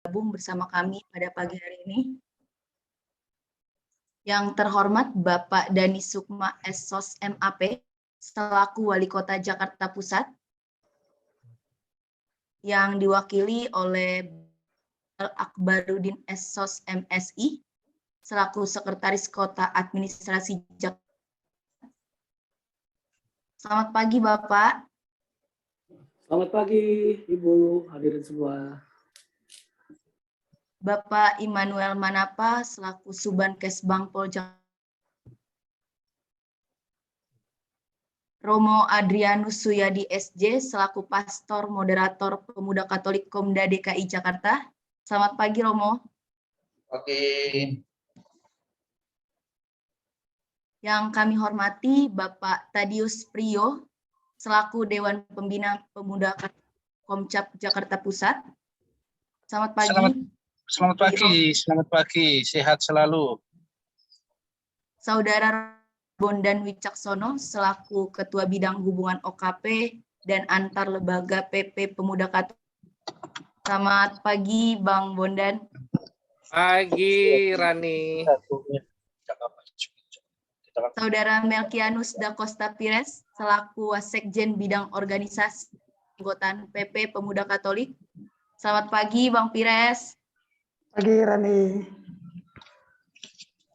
bergabung bersama kami pada pagi hari ini. Yang terhormat Bapak Dani Sukma SSOS MAP selaku Wali Kota Jakarta Pusat, yang diwakili oleh Akbarudin SSOS MSI selaku Sekretaris Kota Administrasi Jakarta. Selamat pagi Bapak. Selamat pagi Ibu hadirin semua. Bapak Immanuel Manapa selaku Subankes Bangpol Jakarta. Romo Adrianus Suyadi SJ selaku Pastor Moderator Pemuda Katolik Komda DKI Jakarta. Selamat pagi Romo. Oke. Yang kami hormati Bapak Tadius Priyo selaku Dewan Pembina Pemuda Komcap Jakarta Pusat. Selamat pagi. Selamat pagi, sehat selalu. Saudara Bondan Wicaksono selaku Ketua Bidang Hubungan OKP dan Antar Lembaga PP Pemuda Katolik. Selamat pagi Bang Bondan. Pagi Rani. Saudara Melkianus Da Costa Pires selaku Wasekjen Bidang Organisasi Anggotaan PP Pemuda Katolik. Selamat pagi Bang Pires. Pagi Rani.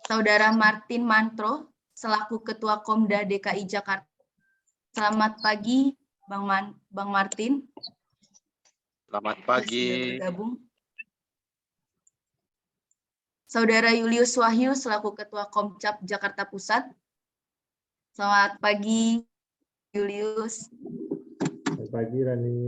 Saudara Martin Mantro selaku Ketua Komda DKI Jakarta. Selamat pagi Bang Martin. Selamat pagi. Sudah bergabung. Saudara Julius Wahyu selaku Ketua Komcap Jakarta Pusat. Selamat pagi Julius. Selamat pagi Rani.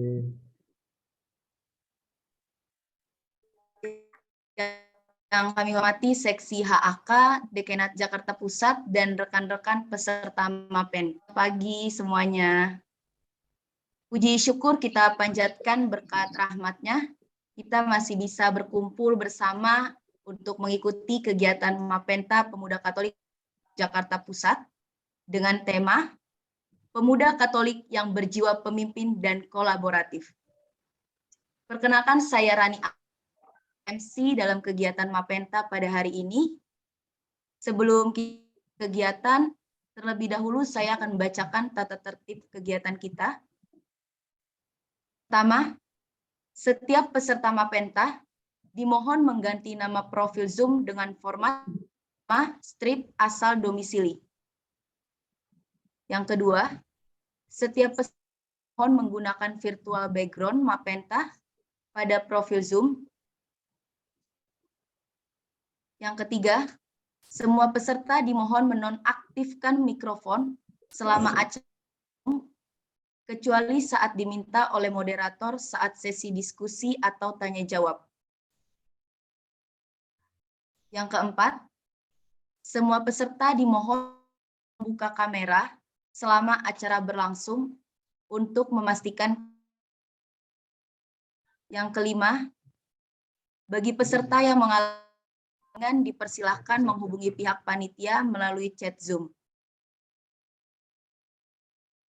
Yang kami hormati Seksi HAK, Dekanat Jakarta Pusat, dan rekan-rekan peserta MAPEN. Pagi semuanya. Puji syukur kita panjatkan berkat rahmatnya, kita masih bisa berkumpul bersama untuk mengikuti kegiatan Mapenta Pemuda Katolik Jakarta Pusat dengan tema Pemuda Katolik yang berjiwa pemimpin dan kolaboratif. Perkenalkan saya Rani MC dalam kegiatan Mapenta pada hari ini. Sebelum kegiatan, terlebih dahulu saya akan membacakan tata tertib kegiatan kita. Pertama, setiap peserta Mapenta dimohon mengganti nama profil Zoom dengan format strip asal domisili. Yang kedua, setiap peserta mohon menggunakan virtual background Mapenta pada profil Zoom. Yang ketiga, semua peserta dimohon menonaktifkan mikrofon selama acara kecuali saat diminta oleh moderator saat sesi diskusi atau tanya jawab. Yang keempat, semua peserta dimohon membuka kamera selama acara berlangsung untuk memastikan. Yang kelima, bagi peserta yang mengalami dipersilahkan menghubungi pihak panitia melalui chat Zoom.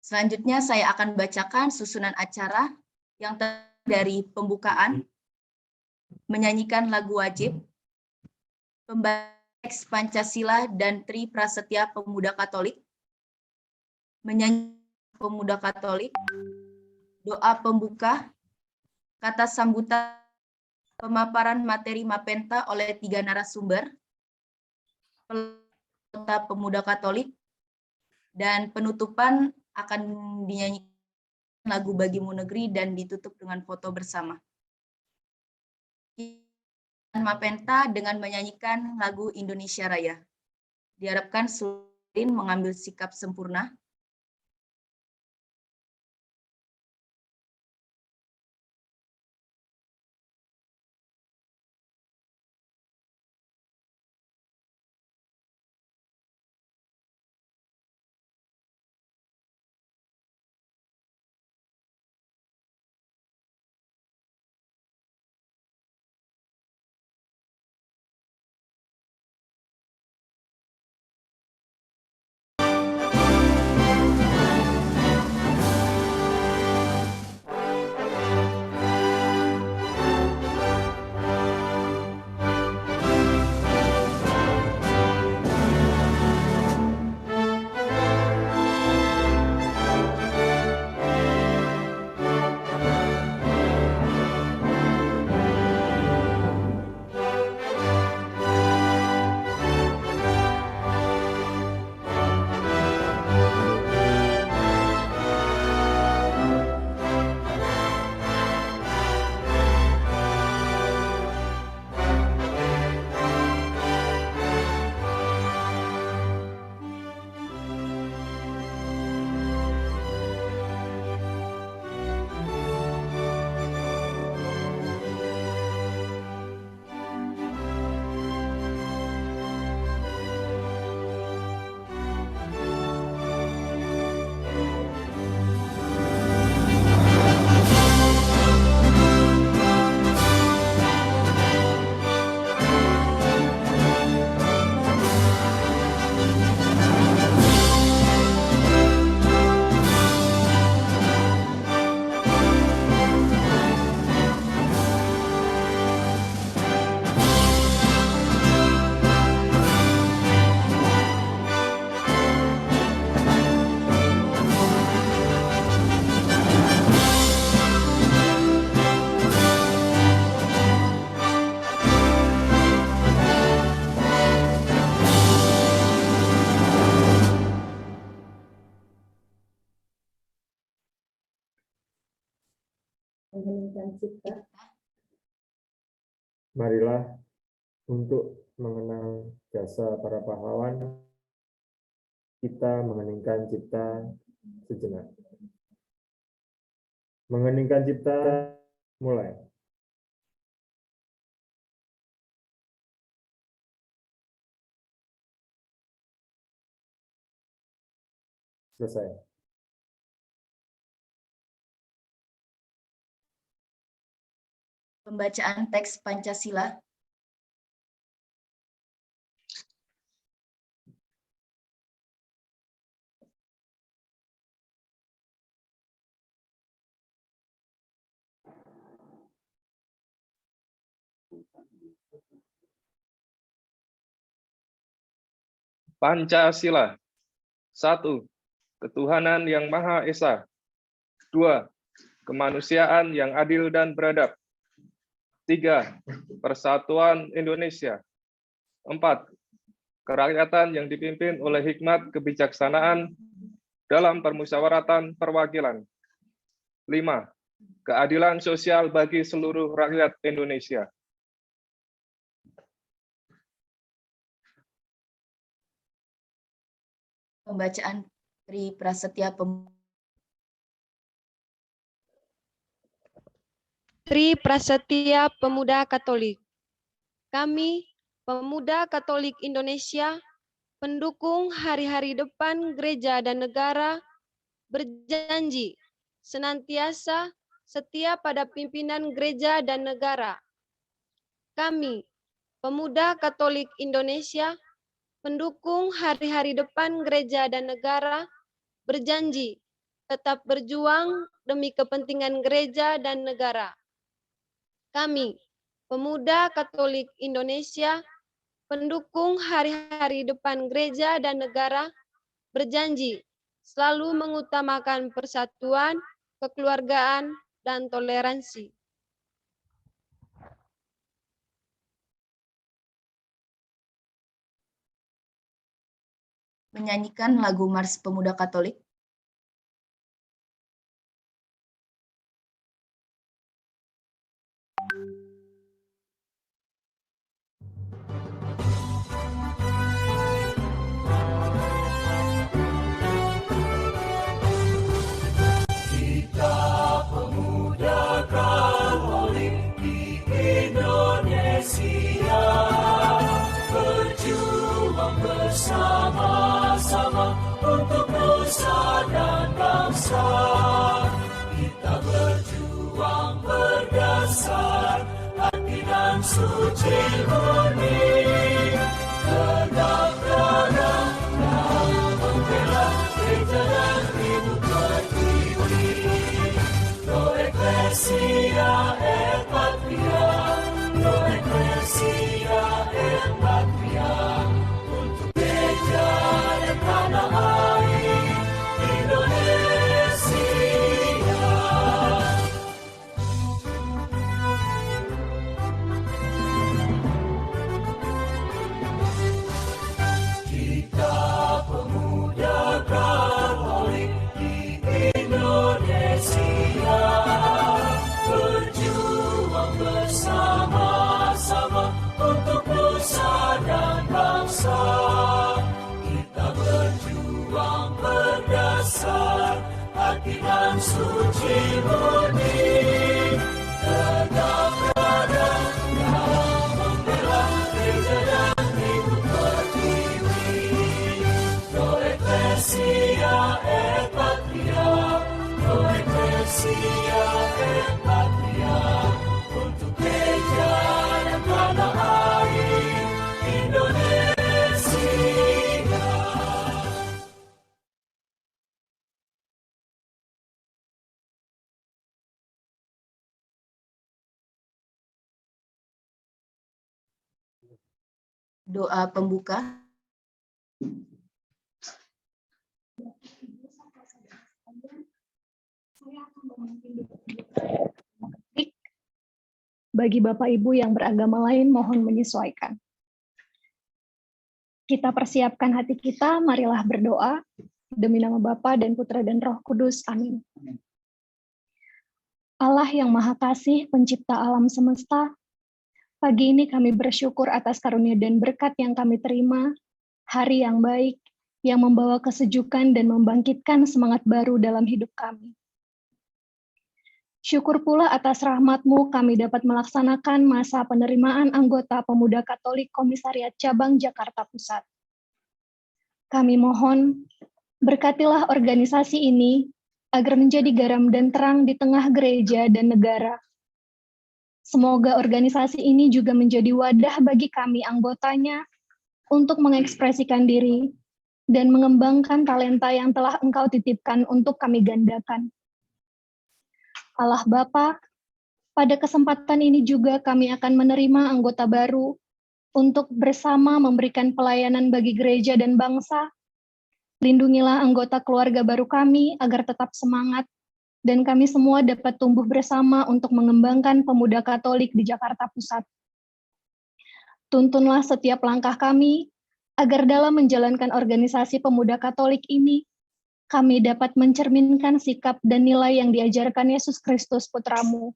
Selanjutnya saya akan bacakan susunan acara yang dari pembukaan, menyanyikan lagu wajib, pembaca Pancasila dan Tri Prasetya Pemuda Katolik, menyanyi Pemuda Katolik, doa pembuka, kata sambutan, pemaparan materi Mapenta oleh 3 narasumber, Kota Pemuda Katolik, dan penutupan akan dinyanyikan lagu Bagimu Negeri dan ditutup dengan foto bersama. Mapenta dengan menyanyikan lagu Indonesia Raya. Diharapkan Sulin mengambil sikap sempurna. Marilah untuk mengenang jasa para pahlawan, kita mengeningkan cipta sejenak. Mengeningkan cipta, mulai. Selesai. Pembacaan teks Pancasila. Pancasila. 1. Ketuhanan yang Maha Esa. 2. Kemanusiaan yang adil dan beradab. 3. Persatuan Indonesia. 4. Kerakyatan yang dipimpin oleh hikmat kebijaksanaan dalam permusyawaratan perwakilan. 5. Keadilan sosial bagi seluruh rakyat Indonesia. Pembacaan Tri Prasetya Pemuda. Tri Prasetya Pemuda Katolik. Kami, Pemuda Katolik Indonesia, pendukung hari-hari depan gereja dan negara, berjanji senantiasa setia pada pimpinan gereja dan negara. Kami, Pemuda Katolik Indonesia, pendukung hari-hari depan gereja dan negara, berjanji tetap berjuang demi kepentingan gereja dan negara. Kami, Pemuda Katolik Indonesia, pendukung hari-hari depan gereja dan negara, berjanji selalu mengutamakan persatuan, kekeluargaan, dan toleransi. Menyanyikan lagu Mars Pemuda Katolik. Kita pemuda Katolik di Indonesia, berjuang bersama-sama untuk nusa dan bangsa. Kita berjuang berdasar hati dan suci murni, tegak darah dan membela gereja dan ibu pertiwi. Pro Ecclesia et Patria, Pro Ecclesia et Patria, untuk gereja dan tanah air Indonesia. Kita pemuda Katolik di Indonesia, berjuang bersama-sama untuk nusa dan bangsa. Kita berjuang berdasar hati dan suci murni, tegak berada dalam membela gereja dan ibu pertiwi. Pro Ecclesia et Patria, Pro Ecclesia et Patria, untuk gereja dan tanah air Indonesia. Doa pembuka. Bagi Bapak Ibu yang beragama lain, mohon menyesuaikan. Kita persiapkan hati kita, marilah berdoa. Demi nama Bapa dan Putra dan Roh Kudus. Amin. Allah yang Maha Kasih, Pencipta alam semesta, pagi ini kami bersyukur atas karunia dan berkat yang kami terima, hari yang baik, yang membawa kesejukan dan membangkitkan semangat baru dalam hidup kami. Syukur pula atas rahmat-Mu kami dapat melaksanakan masa penerimaan anggota Pemuda Katolik Komisariat Cabang Jakarta Pusat. Kami mohon, berkatilah organisasi ini agar menjadi garam dan terang di tengah gereja dan negara. Semoga organisasi ini juga menjadi wadah bagi kami anggotanya untuk mengekspresikan diri dan mengembangkan talenta yang telah Engkau titipkan untuk kami gandakan. Allah Bapa, pada kesempatan ini juga kami akan menerima anggota baru untuk bersama memberikan pelayanan bagi gereja dan bangsa. Lindungilah anggota keluarga baru kami agar tetap semangat dan kami semua dapat tumbuh bersama untuk mengembangkan pemuda Katolik di Jakarta Pusat. Tuntunlah setiap langkah kami agar dalam menjalankan organisasi pemuda Katolik ini kami dapat mencerminkan sikap dan nilai yang diajarkan Yesus Kristus Putra-Mu.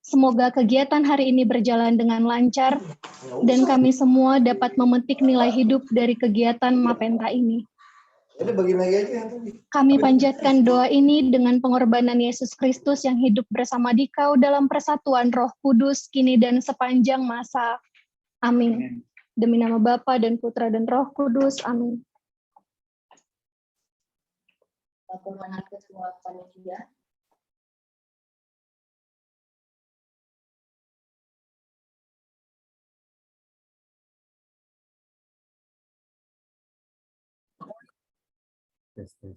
Semoga kegiatan hari ini berjalan dengan lancar, dan kami semua dapat memetik nilai hidup dari kegiatan Mapenta ini. Kami panjatkan doa ini dengan pengorbanan Yesus Kristus yang hidup bersama Dikau dalam persatuan Roh Kudus, kini dan sepanjang masa. Amin. Demi nama Bapa dan Putra dan Roh Kudus. Amin. Laporan ketua panitia. Tes, tes.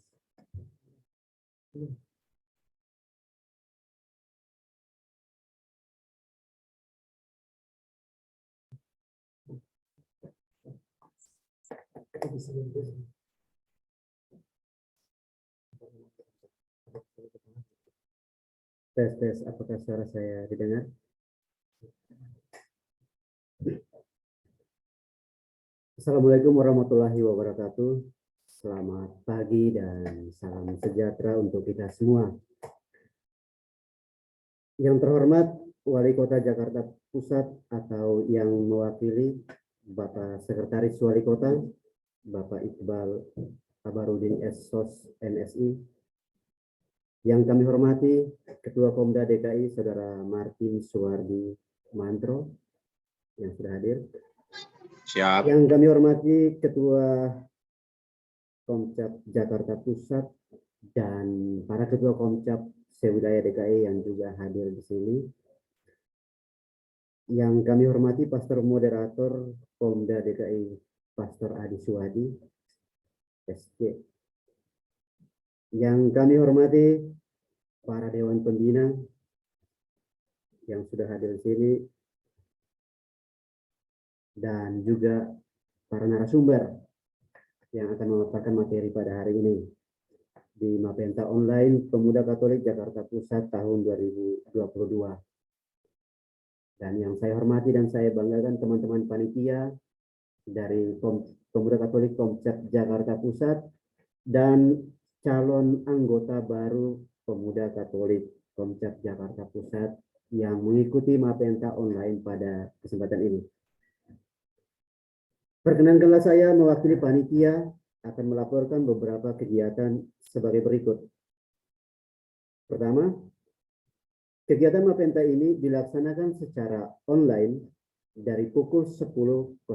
Tes, tes, apakah suara saya didengar? Assalamualaikum warahmatullahi wabarakatuh. Selamat pagi dan salam sejahtera untuk kita semua. Yang terhormat Wali Kota Jakarta Pusat atau yang mewakili Bapak Sekretaris Wali Kota, Bapak Iqbal Abarudin SSOS MSI. Yang kami hormati Ketua Komda DKI Saudara Martin Suwardi Mantro yang sudah hadir. Siap. Yang kami hormati Ketua Komcap Jakarta Pusat dan para Ketua Komcap Sewidaya DKI yang juga hadir di sini. Yang kami hormati Pastor Moderator Komda DKI Pastor Adi Suwadi SC. Yang kami hormati para Dewan Pembina yang sudah hadir di sini dan juga para narasumber yang akan memaparkan materi pada hari ini di Mapenta Online Pemuda Katolik Jakarta Pusat tahun 2022. Dan yang saya hormati dan saya banggakan teman-teman panitia dari Pemuda Katolik Komcap Jakarta Pusat dan calon anggota baru Pemuda Katolik Komcap Jakarta Pusat yang mengikuti Mapenta Online pada kesempatan ini. Perkenankanlah saya mewakili panitia akan melaporkan beberapa kegiatan sebagai berikut. Pertama, kegiatan Mapenta ini dilaksanakan secara online dari pukul 10.00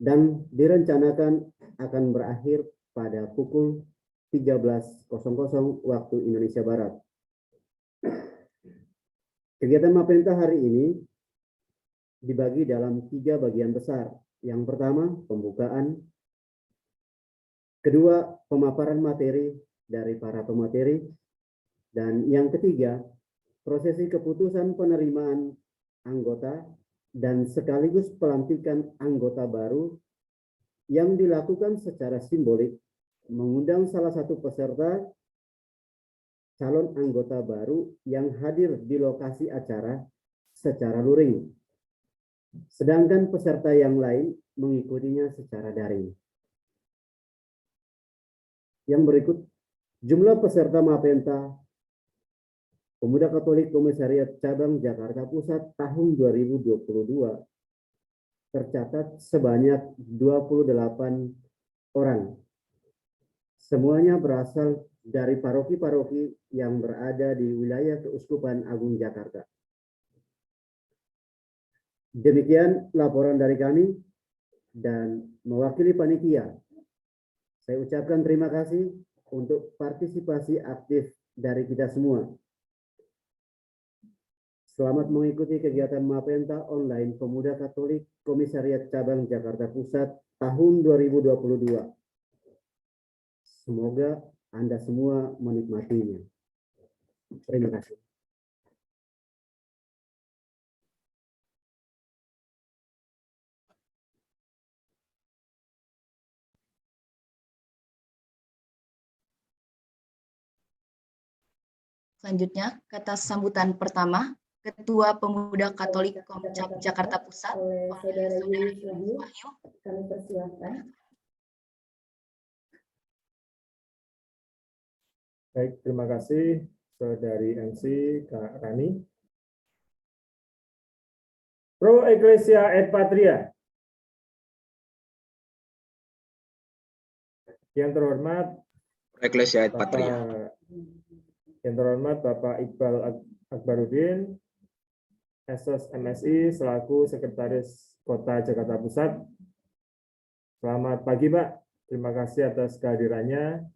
dan direncanakan akan berakhir pada pukul 13.00 waktu Indonesia Barat. Kegiatan Mapenta hari ini dibagi dalam 3 bagian besar. Yang pertama, pembukaan. Kedua, pemaparan materi dari para pemateri. Dan yang ketiga, prosesi keputusan penerimaan anggota dan sekaligus pelantikan anggota baru yang dilakukan secara simbolik mengundang salah satu peserta calon anggota baru yang hadir di lokasi acara secara luring. Sedangkan peserta yang lain mengikutinya secara daring. Yang berikut, jumlah peserta Mapenta Pemuda Katolik Komisariat Cabang Jakarta Pusat tahun 2022 tercatat sebanyak 28 orang. Semuanya berasal dari paroki-paroki yang berada di wilayah Keuskupan Agung Jakarta. Demikian laporan dari kami dan mewakili panitia. Saya ucapkan terima kasih untuk partisipasi aktif dari kita semua. Selamat mengikuti kegiatan Mapenta online Pemuda Katolik Komisariat Cabang Jakarta Pusat tahun 2022. Semoga Anda semua menikmatinya. Terima kasih. Selanjutnya, kata sambutan pertama, Ketua Pemuda Katolik Komcap Jakarta Pusat, oleh Saudara Saudari Wahyu. Wahyu, kami persilahkan. Baik, terima kasih Saudari MC Kak Rani. Pro Ecclesia et Patria. Yang terhormat Ecclesia et Patria. Yang terhormat Bapak Iqbal Akbarudin, Esos MSI selaku Sekretaris Kota Jakarta Pusat. Selamat pagi, Pak. Terima kasih atas kehadirannya.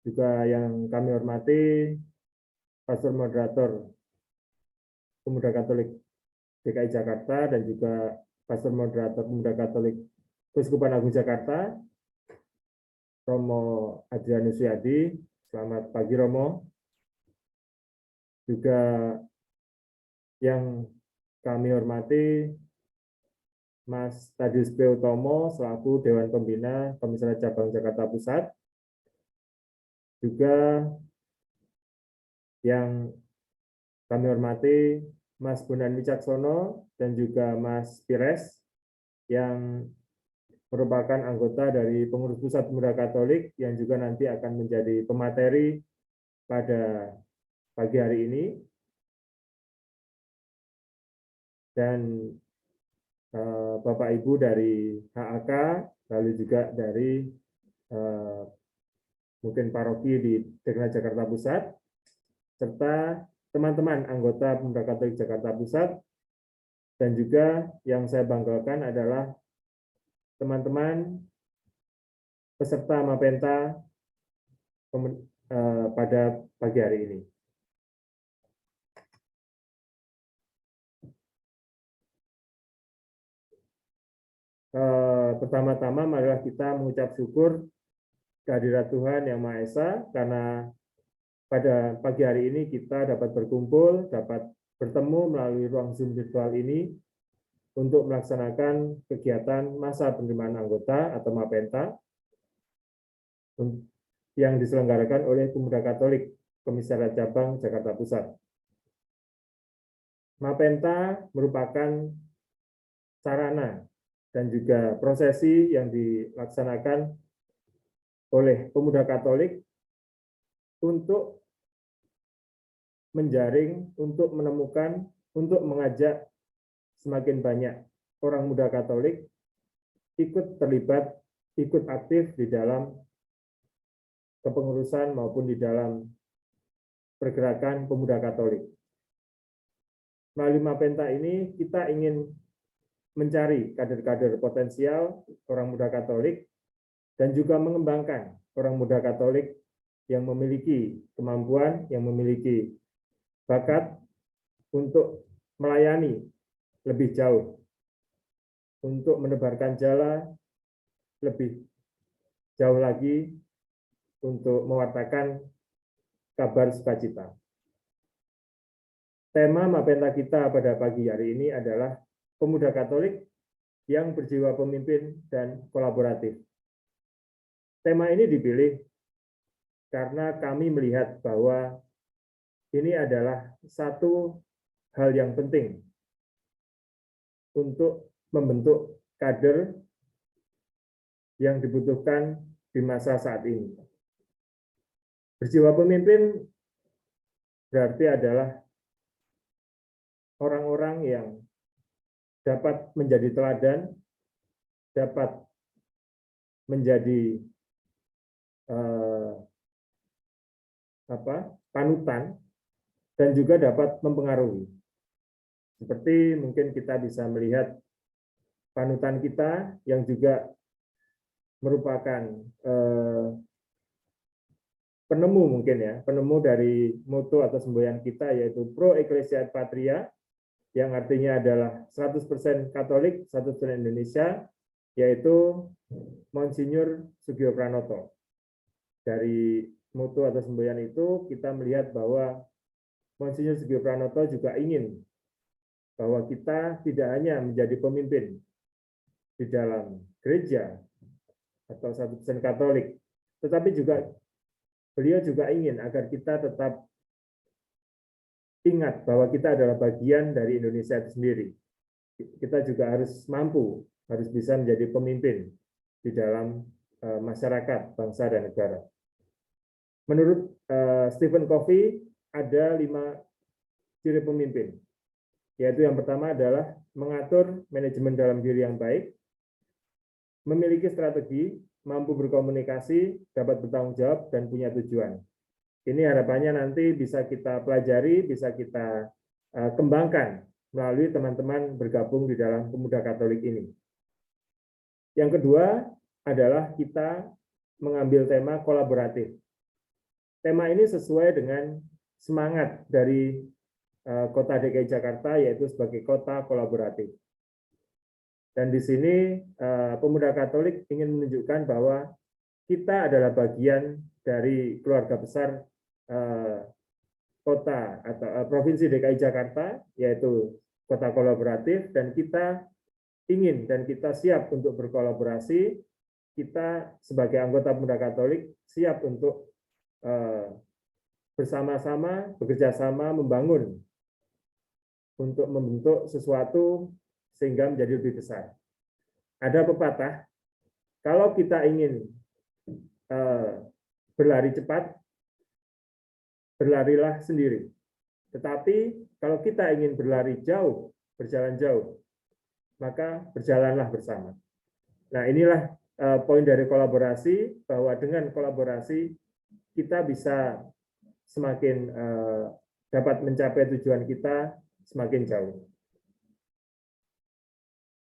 Juga yang kami hormati Pastor Moderator Pemuda Katolik DKI Jakarta dan juga Pastor Moderator Pemuda Katolik Keuskupan Agung Jakarta, Romo Adrianus Yadi. Selamat pagi, Romo. Juga yang kami hormati Mas Tadius P. Utomo selaku Dewan Pembina Komisariat Cabang Jakarta Pusat. Juga yang kami hormati Mas Bondan Wicaksono dan juga Mas Pires yang merupakan anggota dari pengurus pusat Pemuda Katolik yang juga nanti akan menjadi pemateri pada pagi hari ini. Dan Bapak Ibu dari HAK, lalu juga dari mungkin paroki di Dekanat Jakarta Pusat, serta teman-teman anggota Pemuda Katolik Jakarta Pusat, dan juga yang saya banggakan adalah teman-teman peserta Mapenta pada pagi hari ini. Pertama-tama marilah kita mengucap syukur kehadirat Tuhan Yang Maha Esa karena pada pagi hari ini kita dapat berkumpul, dapat bertemu melalui ruang Zoom virtual ini untuk melaksanakan kegiatan masa penerimaan anggota atau Mapenta yang diselenggarakan oleh Pemuda Katolik Komisariat Cabang Jakarta Pusat. Mapenta merupakan sarana dan juga prosesi yang dilaksanakan oleh Pemuda Katolik untuk menjaring, untuk menemukan, untuk mengajak semakin banyak orang muda Katolik ikut terlibat, ikut aktif di dalam kepengurusan maupun di dalam pergerakan Pemuda Katolik. Melalui Mapenta ini kita ingin mencari kader-kader potensial orang muda Katolik dan juga mengembangkan orang muda Katolik yang memiliki kemampuan, yang memiliki bakat untuk melayani lebih jauh, untuk menebarkan jala lebih jauh lagi, untuk mewartakan kabar sukacita. Tema Mapenta kita pada pagi hari ini adalah Pemuda Katolik yang berjiwa pemimpin dan kolaboratif. Tema ini dipilih karena kami melihat bahwa ini adalah satu hal yang penting untuk membentuk kader yang dibutuhkan di masa saat ini. Berjiwa pemimpin berarti adalah orang-orang yang dapat menjadi teladan, dapat menjadi panutan, dan juga dapat mempengaruhi. Seperti mungkin kita bisa melihat panutan kita yang juga merupakan penemu mungkin ya, penemu dari moto atau semboyan kita yaitu Pro Ecclesia et Patria, yang artinya adalah 100% Katolik, 100% Indonesia, yaitu Monsinyur Sugio Pranoto. Dari moto atau semboyan itu kita melihat bahwa Monsinyur Sugio Pranoto juga ingin bahwa kita tidak hanya menjadi pemimpin di dalam gereja atau 100% Katolik, tetapi juga beliau juga ingin agar kita tetap ingat bahwa kita adalah bagian dari Indonesia itu sendiri. Kita juga harus mampu, harus bisa menjadi pemimpin di dalam masyarakat, bangsa, dan negara. Menurut Stephen Covey, ada 5 ciri pemimpin, yaitu yang pertama adalah mengatur manajemen dalam diri yang baik, memiliki strategi, mampu berkomunikasi, dapat bertanggung jawab, dan punya tujuan. Ini harapannya nanti bisa kita pelajari, bisa kita kembangkan melalui teman-teman bergabung di dalam Pemuda Katolik ini. Yang kedua adalah kita mengambil tema kolaboratif. Tema ini sesuai dengan semangat dari Kota DKI Jakarta, yaitu sebagai kota kolaboratif. Dan di sini Pemuda Katolik ingin menunjukkan bahwa kita adalah bagian dari keluarga besar kota atau provinsi DKI Jakarta, yaitu kota kolaboratif, dan kita ingin dan kita siap untuk berkolaborasi. Kita sebagai anggota Pemuda Katolik siap untuk bersama-sama, bekerja sama, membangun untuk membentuk sesuatu sehingga menjadi lebih besar. Ada pepatah, kalau kita ingin berlari cepat, berlarilah sendiri. Tetapi kalau kita ingin berlari jauh, berjalan jauh, maka berjalanlah bersama. Nah, inilah poin dari kolaborasi, bahwa dengan kolaborasi kita bisa semakin dapat mencapai tujuan kita semakin jauh.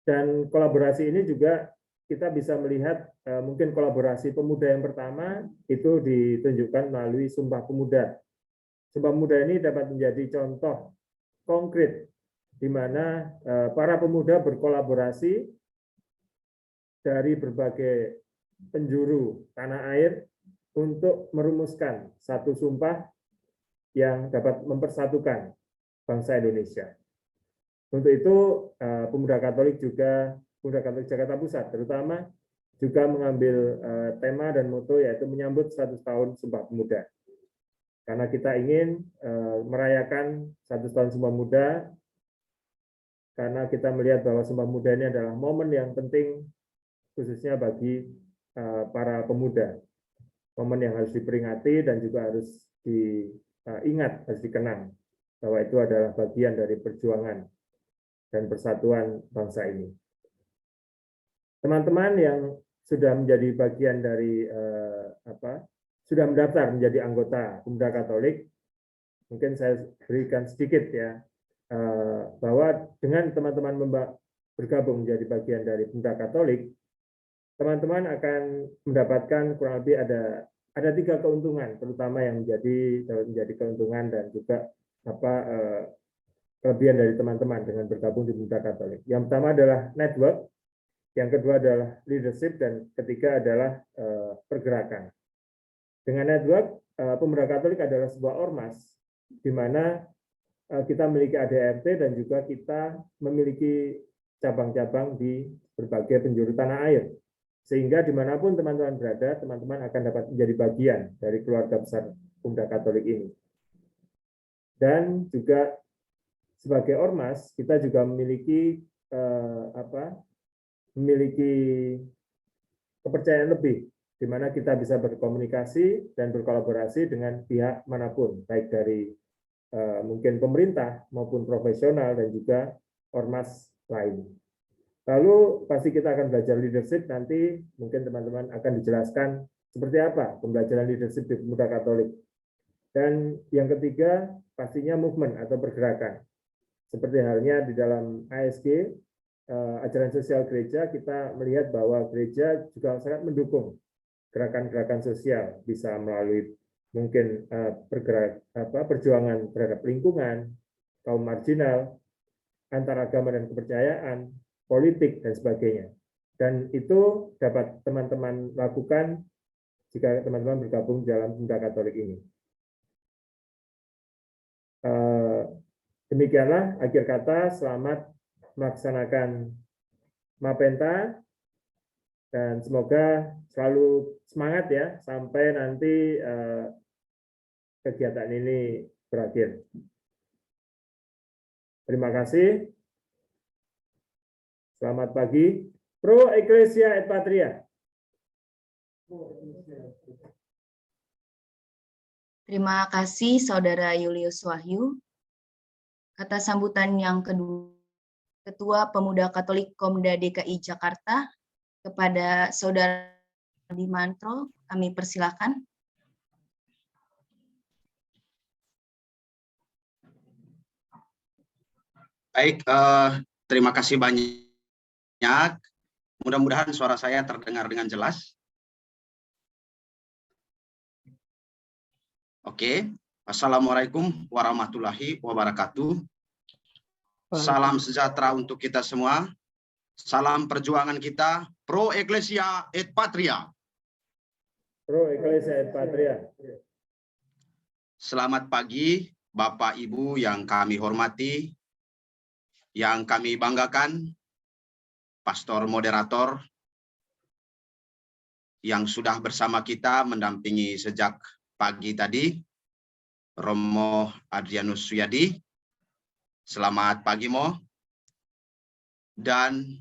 Dan kolaborasi ini juga kita bisa melihat mungkin kolaborasi pemuda yang pertama itu ditunjukkan melalui Sumpah Pemuda. Sumpah Pemuda ini dapat menjadi contoh konkret di mana para pemuda berkolaborasi dari berbagai penjuru tanah air untuk merumuskan satu sumpah yang dapat mempersatukan bangsa Indonesia. Untuk itu, Pemuda Katolik Jakarta Pusat terutama juga mengambil tema dan moto yaitu menyambut 100 tahun Sumpah Pemuda. Karena kita ingin merayakan 100 tahun Sumpah Pemuda, karena kita melihat bahwa Sumpah Pemuda ini adalah momen yang penting khususnya bagi para pemuda. Momen yang harus diperingati dan juga harus diingat, harus dikenang bahwa itu adalah bagian dari perjuangan dan persatuan bangsa ini. Teman-teman yang sudah menjadi bagian dari sudah mendaftar menjadi anggota Pemuda Katolik, mungkin saya berikan sedikit ya, bahwa dengan teman-teman bergabung menjadi bagian dari Pemuda Katolik, teman-teman akan mendapatkan kurang lebih ada 3 keuntungan, terutama yang menjadi keuntungan dan juga kelebihan dari teman-teman dengan bergabung di Pemuda Katolik. Yang pertama adalah network, yang kedua adalah leadership, dan ketiga adalah pergerakan. Dengan network, Pemuda Katolik adalah sebuah ormas di mana kita memiliki ADRT dan juga kita memiliki cabang-cabang di berbagai penjuru tanah air. Sehingga dimanapun teman-teman berada, teman-teman akan dapat menjadi bagian dari keluarga besar Pemuda Katolik ini. Dan juga sebagai ormas, kita juga memiliki kepercayaan lebih, di mana kita bisa berkomunikasi dan berkolaborasi dengan pihak manapun, baik dari mungkin pemerintah maupun profesional dan juga ormas lain. Lalu pasti kita akan belajar leadership, nanti mungkin teman-teman akan dijelaskan seperti apa pembelajaran leadership di Pemuda Katolik. Dan yang ketiga pastinya movement atau pergerakan. Seperti halnya di dalam ASG, ajaran sosial gereja, kita melihat bahwa gereja juga sangat mendukung gerakan-gerakan sosial, bisa melalui mungkin perjuangan terhadap lingkungan, kaum marginal, antar agama dan kepercayaan, politik, dan sebagainya. Dan itu dapat teman-teman lakukan jika teman-teman bergabung dalam Pemuda Katolik ini. Demikianlah akhir kata, selamat melaksanakan Mapenta, dan semoga selalu semangat ya, sampai nanti kegiatan ini berakhir. Terima kasih. Selamat pagi. Pro Ecclesia et Patria. Terima kasih Saudara Julius Wahyu. Kata sambutan yang kedua, Ketua Pemuda Katolik Komda DKI Jakarta, kepada Saudara Adi Mantro, kami persilakan. Baik, terima kasih banyak. Mudah-mudahan suara saya terdengar dengan jelas. Oke, Assalamualaikum warahmatullahi wabarakatuh. Salam sejahtera untuk kita semua. Salam perjuangan kita, Pro Ecclesia et Patria. Pro Ecclesia et Patria. Selamat pagi, Bapak Ibu yang kami hormati, yang kami banggakan, pastor moderator yang sudah bersama kita mendampingi sejak pagi tadi, Romo Adrianus Suyadi. Selamat pagi, Mo. Dan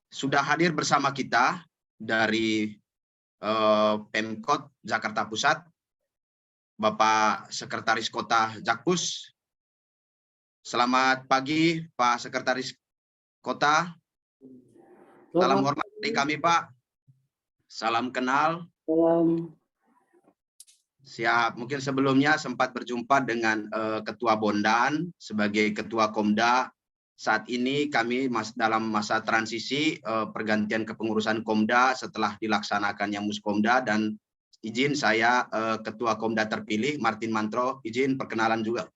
sudah hadir bersama kita dari Pemkot Jakarta Pusat, Bapak Sekretaris Kota Jakpus. Selamat pagi, Pak Sekretaris Kota. Salam hormat dari kami, Pak. Salam kenal. Salam. Siap. Mungkin sebelumnya sempat berjumpa dengan Ketua Bondan sebagai Ketua Komda. Saat ini kami dalam masa transisi pergantian kepengurusan Komda setelah dilaksanakannya Muskomda, dan izin saya Ketua Komda terpilih Martin Mantro, izin perkenalan juga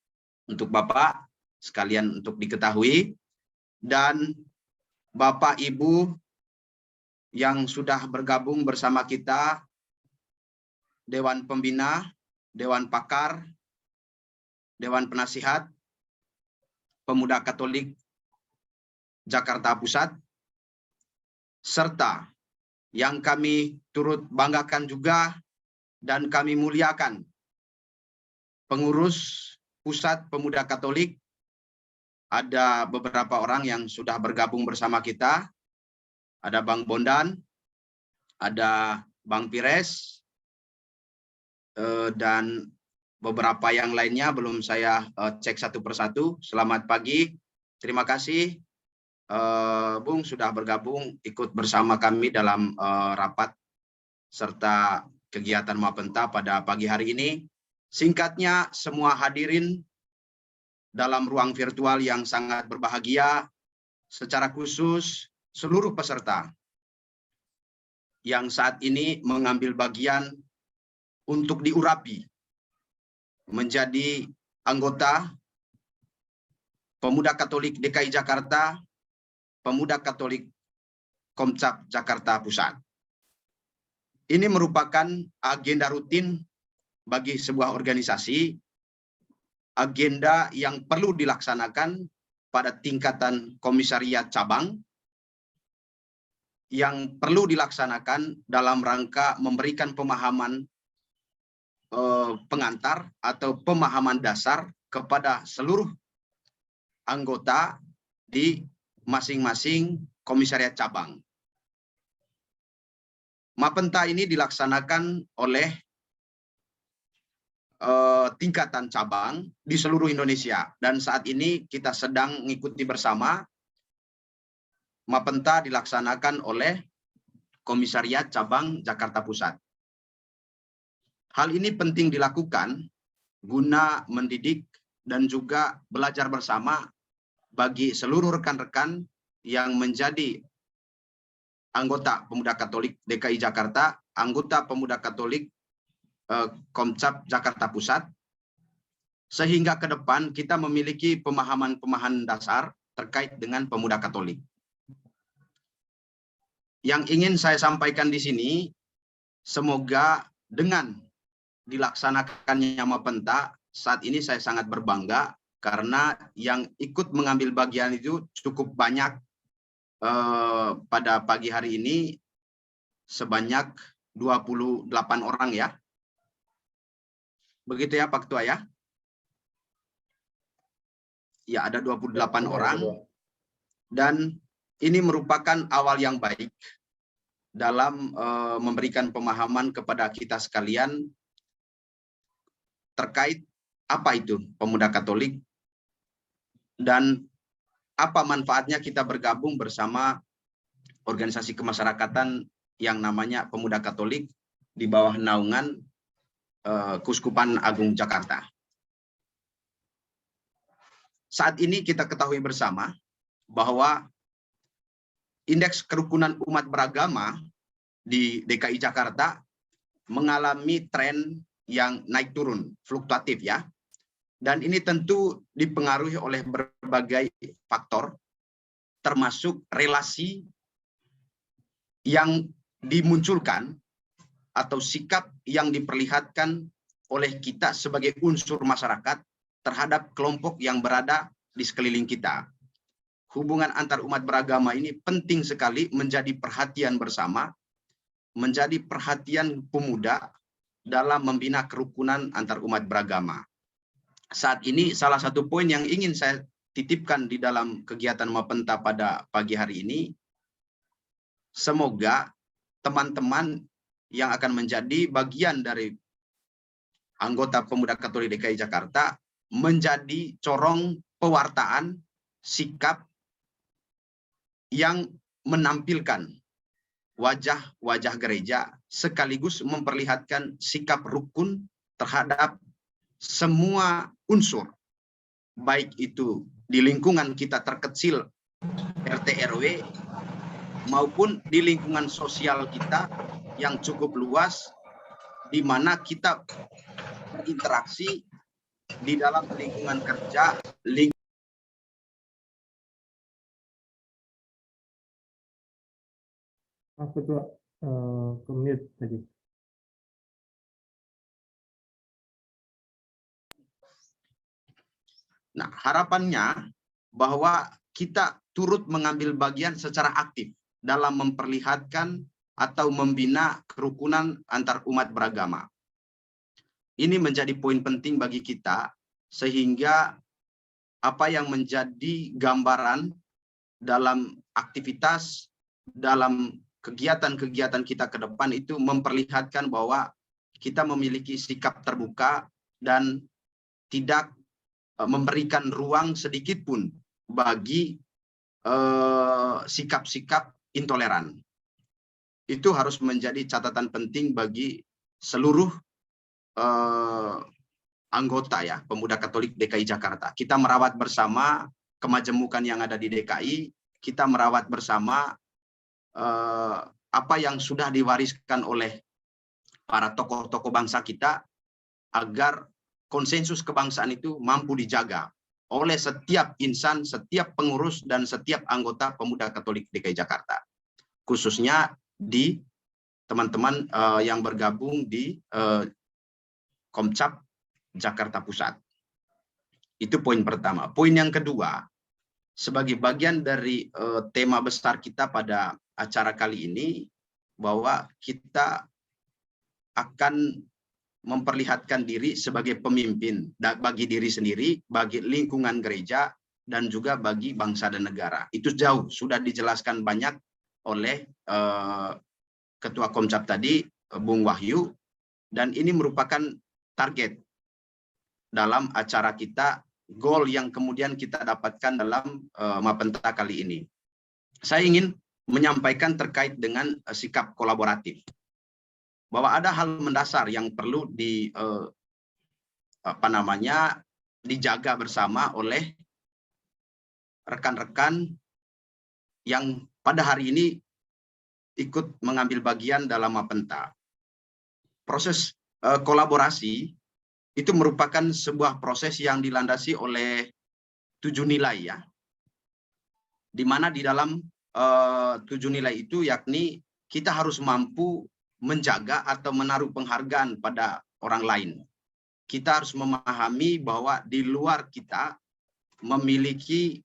untuk Bapak sekalian untuk diketahui, dan Bapak Ibu yang sudah bergabung bersama kita, Dewan Pembina, Dewan Pakar, Dewan Penasihat, Pemuda Katolik Jakarta Pusat, serta yang kami turut banggakan juga dan kami muliakan, pengurus Pusat Pemuda Katolik. Ada beberapa orang yang sudah bergabung bersama kita, ada Bang Bondan, ada Bang Pires, dan beberapa yang lainnya belum saya cek satu persatu. Selamat pagi, terima kasih Bung sudah bergabung ikut bersama kami dalam rapat serta kegiatan Mapenta pada pagi hari ini. Singkatnya, semua hadirin dalam ruang virtual yang sangat berbahagia, secara khusus seluruh peserta yang saat ini mengambil bagian untuk diurapi menjadi anggota Pemuda Katolik DKI Jakarta, Pemuda Katolik Komcap Jakarta Pusat. Ini merupakan agenda rutin bagi sebuah organisasi, agenda yang perlu dilaksanakan pada tingkatan komisariat cabang, yang perlu dilaksanakan dalam rangka memberikan pemahaman pengantar atau pemahaman dasar kepada seluruh anggota di masing-masing komisariat cabang. Mapenta ini dilaksanakan oleh tingkatan cabang di seluruh Indonesia. Dan saat ini kita sedang mengikuti bersama Mapenta dilaksanakan oleh Komisariat Cabang Jakarta Pusat. Hal ini penting dilakukan guna mendidik dan juga belajar bersama bagi seluruh rekan-rekan yang menjadi anggota Pemuda Katolik DKI Jakarta, anggota Pemuda Katolik Komcap Jakarta Pusat, sehingga ke depan kita memiliki pemahaman-pemahaman dasar terkait dengan Pemuda Katolik. Yang ingin saya sampaikan di sini, semoga dengan dilaksanakannya Mapenta, saat ini saya sangat berbangga karena yang ikut mengambil bagian itu cukup banyak pada pagi hari ini, sebanyak 28 orang ya. Begitu ya Pak Ketua ya? Ya, ada 28 orang. Dan ini merupakan awal yang baik dalam memberikan pemahaman kepada kita sekalian terkait apa itu Pemuda Katolik dan apa manfaatnya kita bergabung bersama organisasi kemasyarakatan yang namanya Pemuda Katolik di bawah naungan Keuskupan Agung Jakarta. Saat ini kita ketahui bersama bahwa indeks kerukunan umat beragama di DKI Jakarta mengalami tren yang naik turun, fluktuatif ya. Dan ini tentu dipengaruhi oleh berbagai faktor, termasuk relasi yang dimunculkan atau sikap yang diperlihatkan oleh kita sebagai unsur masyarakat terhadap kelompok yang berada di sekeliling kita. Hubungan antar umat beragama ini penting sekali menjadi perhatian bersama, menjadi perhatian pemuda dalam membina kerukunan antar umat beragama. Saat ini salah satu poin yang ingin saya titipkan di dalam kegiatan Mapenta pada pagi hari ini, semoga teman-teman yang akan menjadi bagian dari anggota Pemuda Katolik DKI Jakarta menjadi corong pewartaan sikap yang menampilkan wajah-wajah gereja sekaligus memperlihatkan sikap rukun terhadap semua unsur, baik itu di lingkungan kita terkecil RT RW maupun di lingkungan sosial kita yang cukup luas, di mana kita berinteraksi di dalam lingkungan kerja, Ketua, ke-mute tadi. Nah, harapannya bahwa kita turut mengambil bagian secara aktif dalam memperlihatkan atau membina kerukunan antar umat beragama. Ini menjadi poin penting bagi kita, sehingga apa yang menjadi gambaran dalam aktivitas, dalam kegiatan-kegiatan kita ke depan itu memperlihatkan bahwa kita memiliki sikap terbuka dan tidak memberikan ruang sedikit pun bagi sikap-sikap intoleran. Itu harus menjadi catatan penting bagi seluruh anggota ya Pemuda Katolik DKI Jakarta. Kita merawat bersama kemajemukan yang ada di DKI, kita merawat bersama apa yang sudah diwariskan oleh para tokoh-tokoh bangsa kita, agar konsensus kebangsaan itu mampu dijaga oleh setiap insan, setiap pengurus, dan setiap anggota Pemuda Katolik DKI Jakarta. Khususnya di teman-teman yang bergabung di Komcap Jakarta Pusat. Itu poin pertama. Poin yang kedua, sebagai bagian dari tema besar kita pada acara kali ini, bahwa kita akan memperlihatkan diri sebagai pemimpin bagi diri sendiri, bagi lingkungan gereja, dan juga bagi bangsa dan negara. Itu jauh sudah dijelaskan banyak oleh Ketua Komcap tadi, Bung Wahyu, dan ini merupakan target dalam acara kita, goal yang kemudian kita dapatkan dalam Mapenta kali ini. Saya ingin menyampaikan terkait dengan sikap kolaboratif, bahwa ada hal mendasar yang perlu dijaga bersama oleh rekan-rekan yang pada hari ini ikut mengambil bagian dalam Mapenta. Proses kolaborasi itu merupakan sebuah proses yang dilandasi oleh 7 nilai, ya, di mana di dalam 7 nilai itu yakni kita harus mampu menjaga atau menaruh penghargaan pada orang lain. Kita harus memahami bahwa di luar kita memiliki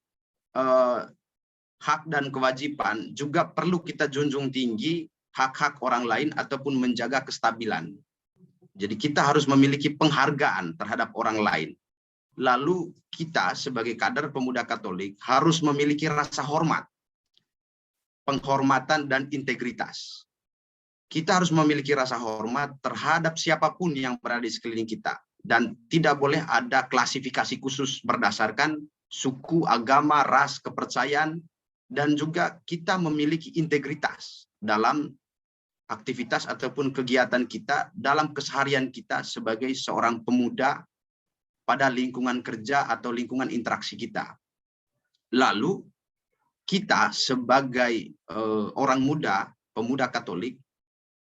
hak dan kewajiban, juga perlu kita junjung tinggi hak-hak orang lain ataupun menjaga kestabilan. Jadi kita harus memiliki penghargaan terhadap orang lain. Lalu kita sebagai kader pemuda Katolik harus memiliki rasa hormat, penghormatan dan integritas. Kita harus memiliki rasa hormat terhadap siapapun yang berada di sekeliling kita. Dan tidak boleh ada klasifikasi khusus berdasarkan suku, agama, ras, kepercayaan. Dan juga kita memiliki integritas dalam aktivitas ataupun kegiatan kita dalam keseharian kita sebagai seorang pemuda pada lingkungan kerja atau lingkungan interaksi kita. Lalu kita sebagai orang muda, pemuda Katolik,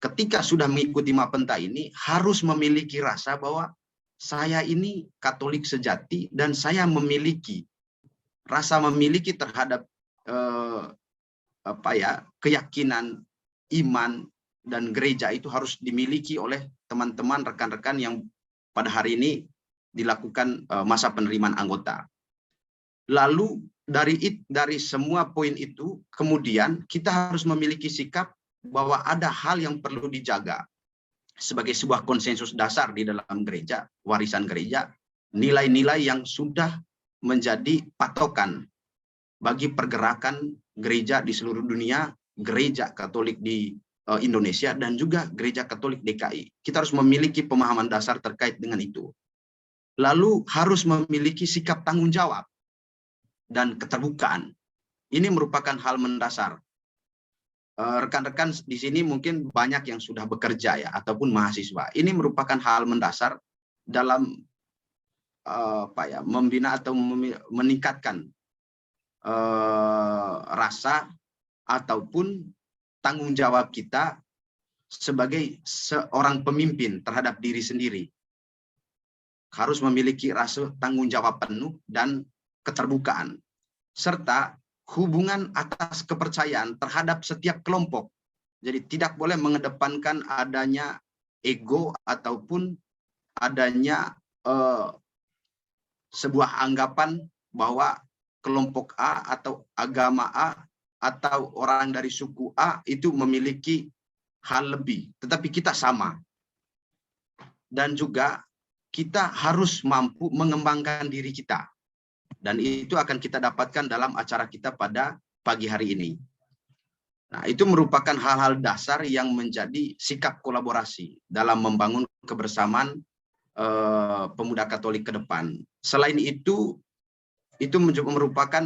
ketika sudah mengikuti Mapenta ini harus memiliki rasa bahwa saya ini Katolik sejati dan saya memiliki rasa memiliki terhadap keyakinan, iman, dan gereja itu harus dimiliki oleh teman-teman, rekan-rekan yang pada hari ini dilakukan masa penerimaan anggota. Lalu dari semua poin itu, kemudian kita harus memiliki sikap bahwa ada hal yang perlu dijaga sebagai sebuah konsensus dasar di dalam gereja, warisan gereja, nilai-nilai yang sudah menjadi patokan bagi pergerakan gereja di seluruh dunia, gereja Katolik di Indonesia, dan juga gereja Katolik DKI. Kita harus memiliki pemahaman dasar terkait dengan itu. Lalu harus memiliki sikap tanggung jawab dan keterbukaan. Ini merupakan hal mendasar. Rekan-rekan di sini mungkin banyak yang sudah bekerja, ya, ataupun mahasiswa. Ini merupakan hal mendasar dalam membina atau meningkatkan rasa ataupun tanggung jawab kita sebagai seorang pemimpin terhadap diri sendiri. Harus memiliki rasa tanggung jawab penuh dan keterbukaan, serta hubungan atas kepercayaan terhadap setiap kelompok. Jadi tidak boleh mengedepankan adanya ego ataupun adanya sebuah anggapan bahwa kelompok A atau agama A atau orang dari suku A itu memiliki hal lebih, tetapi kita sama. Dan juga kita harus mampu mengembangkan diri kita. Dan itu akan kita dapatkan dalam acara kita pada pagi hari ini. Nah, itu merupakan hal-hal dasar yang menjadi sikap kolaborasi dalam membangun kebersamaan pemuda Katolik ke depan. Selain itu merupakan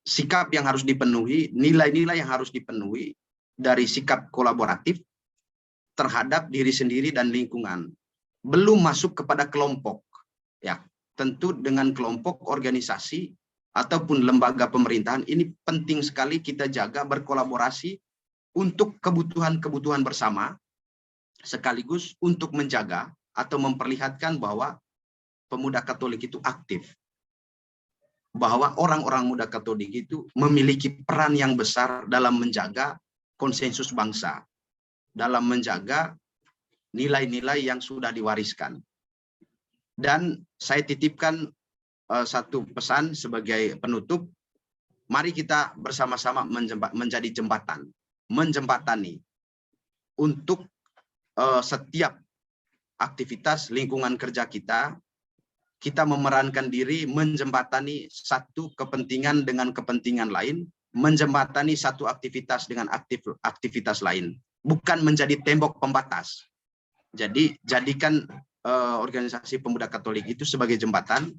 sikap yang harus dipenuhi, nilai-nilai yang harus dipenuhi dari sikap kolaboratif terhadap diri sendiri dan lingkungan. Belum masuk kepada kelompok, ya. Tentu dengan kelompok, organisasi ataupun lembaga pemerintahan ini penting sekali kita jaga berkolaborasi untuk kebutuhan-kebutuhan bersama, sekaligus untuk menjaga atau memperlihatkan bahwa pemuda Katolik itu aktif. Bahwa orang-orang muda Katolik itu memiliki peran yang besar dalam menjaga konsensus bangsa, dalam menjaga nilai-nilai yang sudah diwariskan. Dan saya titipkan satu pesan sebagai penutup, mari kita bersama-sama menjadi jembatan, menjembatani untuk setiap aktivitas lingkungan kerja kita memerankan diri menjembatani satu kepentingan dengan kepentingan lain, menjembatani satu aktivitas dengan aktivitas lain, bukan menjadi tembok pembatas. Jadi jadikan organisasi pemuda Katolik itu sebagai jembatan,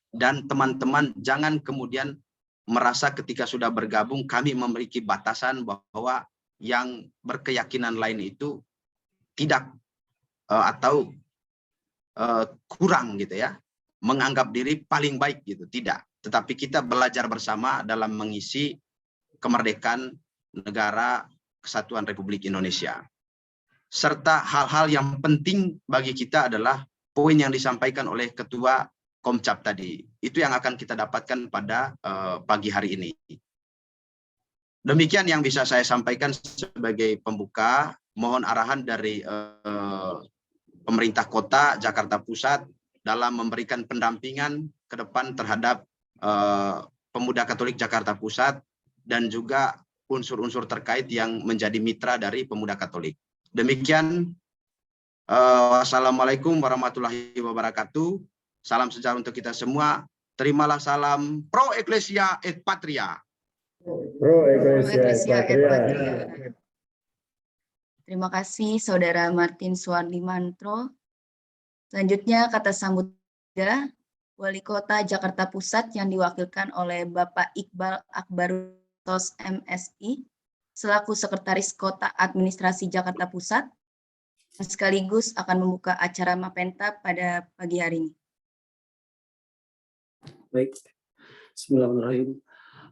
dan teman-teman jangan kemudian merasa ketika sudah bergabung kami memiliki batasan bahwa yang berkeyakinan lain itu tidak atau kurang gitu ya, menganggap diri paling baik gitu, tidak. Tetapi kita belajar bersama dalam mengisi kemerdekaan negara Kesatuan Republik Indonesia. Serta hal-hal yang penting bagi kita adalah poin yang disampaikan oleh Ketua Komcap tadi. Itu yang akan kita dapatkan pada pagi hari ini. Demikian yang bisa saya sampaikan sebagai pembuka. Mohon arahan dari pemerintah kota Jakarta Pusat dalam memberikan pendampingan ke depan terhadap pemuda Katolik Jakarta Pusat dan juga unsur-unsur terkait yang menjadi mitra dari pemuda Katolik. Demikian, wassalamualaikum warahmatullahi wabarakatuh. Salam sejahtera untuk kita semua. Terimalah salam Pro Ecclesia et Patria. Pro Ecclesia et Patria. Terima kasih Saudara Martin Suwardi Mantro. Selanjutnya kata sambut Wali Kota Jakarta Pusat yang diwakilkan oleh Bapak Iqbal Akbarutos MSI selaku Sekretaris Kota Administrasi Jakarta Pusat, sekaligus akan membuka acara Mapenta pada pagi hari ini. Baik, bismillahirrahmanirrahim.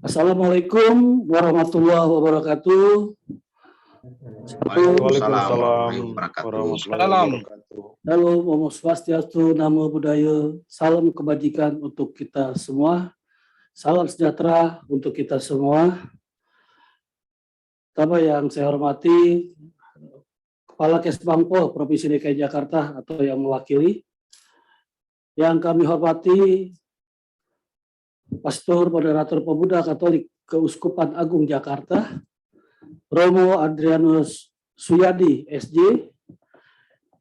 Assalamualaikum warahmatullahi wabarakatuh. Waalaikumsalam warahmatullahi wabarakatuh. Halo, Om Swastiastu, Namo Buddhaya, salam kebajikan untuk kita semua, salam sejahtera untuk kita semua. Pertama yang saya hormati, Kepala Kesbangpol Provinsi DKI Jakarta atau yang mewakili. Yang kami hormati, Pastor Moderator Pemuda Katolik Keuskupan Agung Jakarta, Romo Adrianus Suyadi, SJ.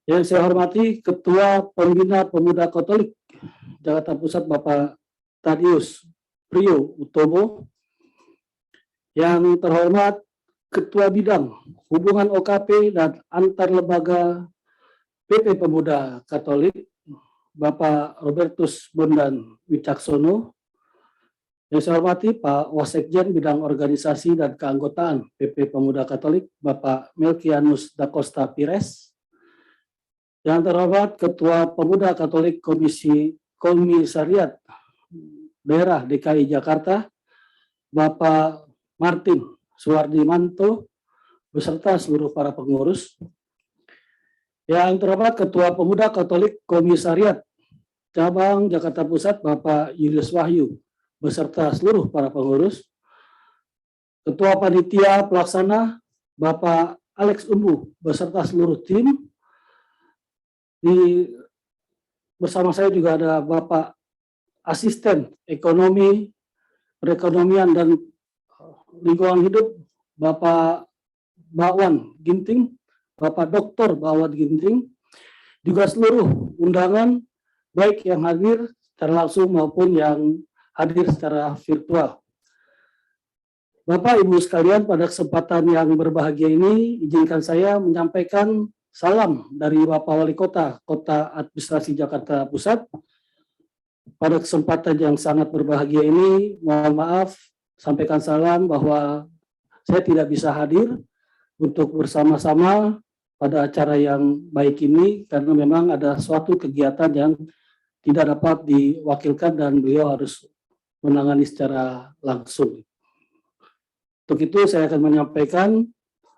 Yang saya hormati Ketua Pembina Pemuda Katolik Jakarta Pusat, Bapak Tadius Priyo Utomo. Yang terhormat Ketua Bidang Hubungan OKP dan Antar Lembaga PP Pemuda Katolik, Bapak Robertus Bondan Wicaksono. Yang saya hormati Pak Wasekjen Bidang Organisasi dan Keanggotaan PP Pemuda Katolik, Bapak Melkianus Da Costa Pires. Yang terhormat Ketua Pemuda Katolik Komisariat Daerah DKI Jakarta, Bapak Martin Suwardi Mantro, beserta seluruh para pengurus. Yang terhormat Ketua Pemuda Katolik Komisariat Cabang Jakarta Pusat, Bapak Julius Wahyu, beserta seluruh para pengurus. Ketua Panitia Pelaksana Bapak Alex Umbu beserta seluruh tim. Bersama saya juga ada Bapak Asisten Ekonomi, Perekonomian dan Lingkungan Hidup, Bapak Bakwan Ginting, Bapak Dr. Bakwan Ginting, juga seluruh undangan baik yang hadir secara langsung maupun yang hadir secara virtual. Bapak Ibu sekalian, pada kesempatan yang berbahagia ini, izinkan saya menyampaikan salam dari Bapak Wali Kota, Kota Administrasi Jakarta Pusat. Pada kesempatan yang sangat berbahagia ini, mohon maaf, sampaikan salam bahwa saya tidak bisa hadir untuk bersama-sama pada acara yang baik ini, karena memang ada suatu kegiatan yang tidak dapat diwakilkan dan beliau harus menangani secara langsung. Untuk itu saya akan menyampaikan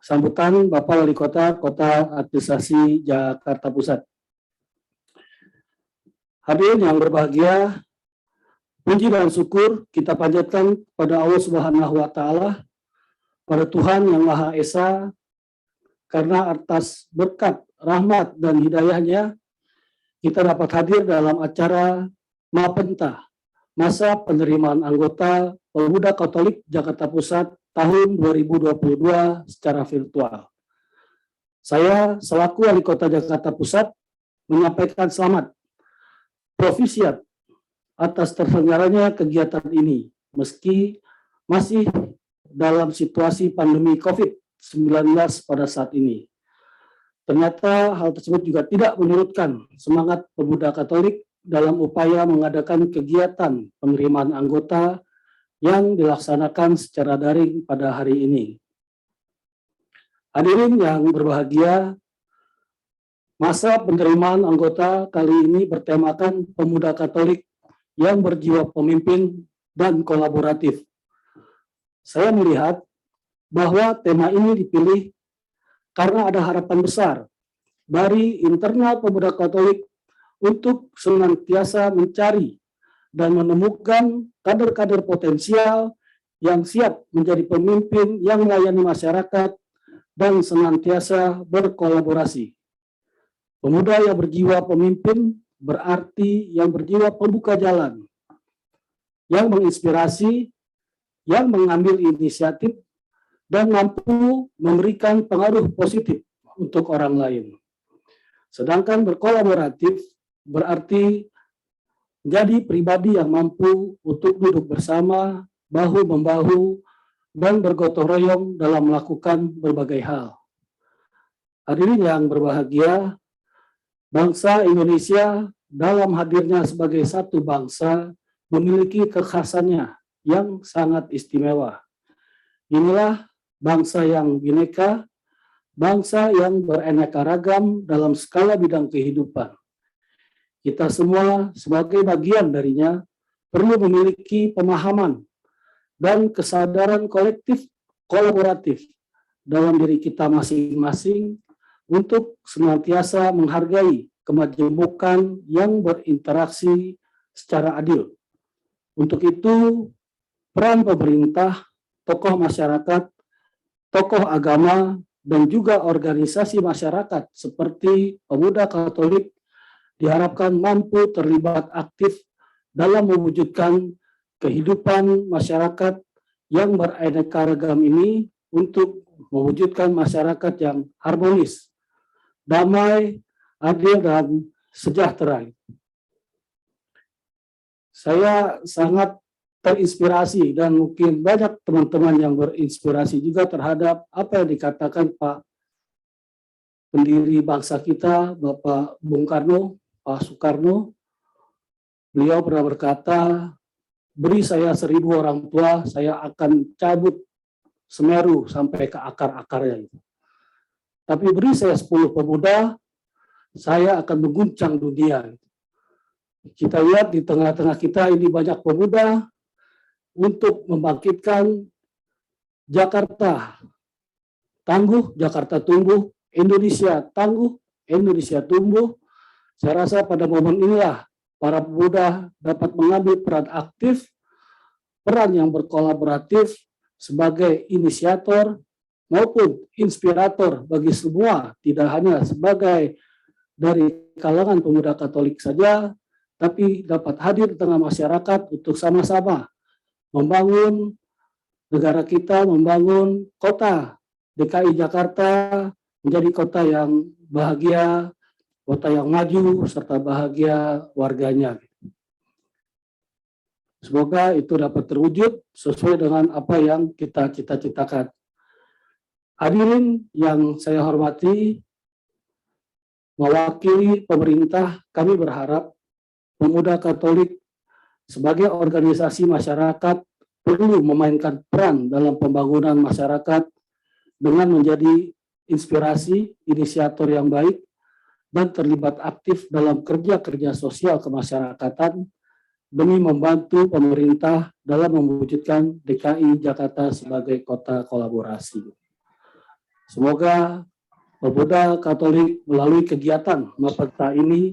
sambutan Bapak Wali Kota, Kota Administrasi Jakarta Pusat. Hadirin yang berbahagia, puji dan syukur kita panjatkan pada Allah Subhanahu wa Ta'ala, pada Tuhan yang Maha Esa, karena atas berkat, rahmat, dan hidayahnya, kita dapat hadir dalam acara Mapenta, Masa Penerimaan Anggota Pemuda Katolik Jakarta Pusat tahun 2022 secara virtual. Saya selaku Wali Kota Jakarta Pusat menyampaikan selamat profisiat atas terselenggaranya kegiatan ini, meski masih dalam situasi pandemi COVID-19 pada saat ini. Ternyata hal tersebut juga tidak menyurutkan semangat pemuda Katolik dalam upaya mengadakan kegiatan penerimaan anggota yang dilaksanakan secara daring pada hari ini. Hadirin yang berbahagia, masa penerimaan anggota kali ini bertemakan pemuda Katolik yang berjiwa pemimpin dan kolaboratif. Saya melihat bahwa tema ini dipilih karena ada harapan besar dari internal pemuda Katolik untuk senantiasa mencari dan menemukan kader-kader potensial yang siap menjadi pemimpin yang melayani masyarakat dan senantiasa berkolaborasi. Pemuda yang berjiwa pemimpin berarti yang berjiwa pembuka jalan, yang menginspirasi, yang mengambil inisiatif, dan mampu memberikan pengaruh positif untuk orang lain. Sedangkan berkolaboratif berarti menjadi pribadi yang mampu untuk duduk bersama, bahu-membahu, dan bergotong royong dalam melakukan berbagai hal. Hadirin yang berbahagia, bangsa Indonesia dalam hadirnya sebagai satu bangsa memiliki kekhasannya yang sangat istimewa. Inilah bangsa yang bineka, bangsa yang beraneka ragam dalam skala bidang kehidupan. Kita semua sebagai bagian darinya perlu memiliki pemahaman dan kesadaran kolektif kolaboratif dalam diri kita masing-masing untuk senantiasa menghargai kemajemukan yang berinteraksi secara adil. Untuk itu, peran pemerintah, tokoh masyarakat, tokoh agama, dan juga organisasi masyarakat seperti Pemuda Katolik diharapkan mampu terlibat aktif dalam mewujudkan kehidupan masyarakat yang beraneka ragam ini untuk mewujudkan masyarakat yang harmonis, damai, adil, dan sejahtera. Saya sangat terinspirasi dan mungkin banyak teman-teman yang berinspirasi juga terhadap apa yang dikatakan Pak pendiri bangsa kita, Bapak Bung Karno, Pak Soekarno. Beliau pernah berkata, beri saya 1000 orang tua, saya akan cabut Semeru sampai ke akar-akarnya. Tapi beri saya 10 pemuda, saya akan mengguncang dunia. Kita lihat di tengah-tengah kita ini banyak pemuda untuk membangkitkan Jakarta tangguh, Jakarta tumbuh, Indonesia tangguh, Indonesia tumbuh. Saya rasa pada momen inilah para pemuda dapat mengambil peran aktif, peran yang berkolaboratif sebagai inisiator maupun inspirator bagi semua, tidak hanya sebagai dari kalangan pemuda Katolik saja, tapi dapat hadir di tengah masyarakat untuk sama-sama membangun negara kita, membangun kota DKI Jakarta menjadi kota yang bahagia, kota yang maju, serta bahagia warganya. Semoga itu dapat terwujud sesuai dengan apa yang kita cita-citakan. Hadirin yang saya hormati, mewakili pemerintah, kami berharap Pemuda Katolik sebagai organisasi masyarakat perlu memainkan peran dalam pembangunan masyarakat dengan menjadi inspirasi, inisiator yang baik, dan terlibat aktif dalam kerja-kerja sosial kemasyarakatan demi membantu pemerintah dalam mewujudkan DKI Jakarta sebagai kota kolaborasi. Semoga Pemuda Katolik melalui kegiatan Mapenta ini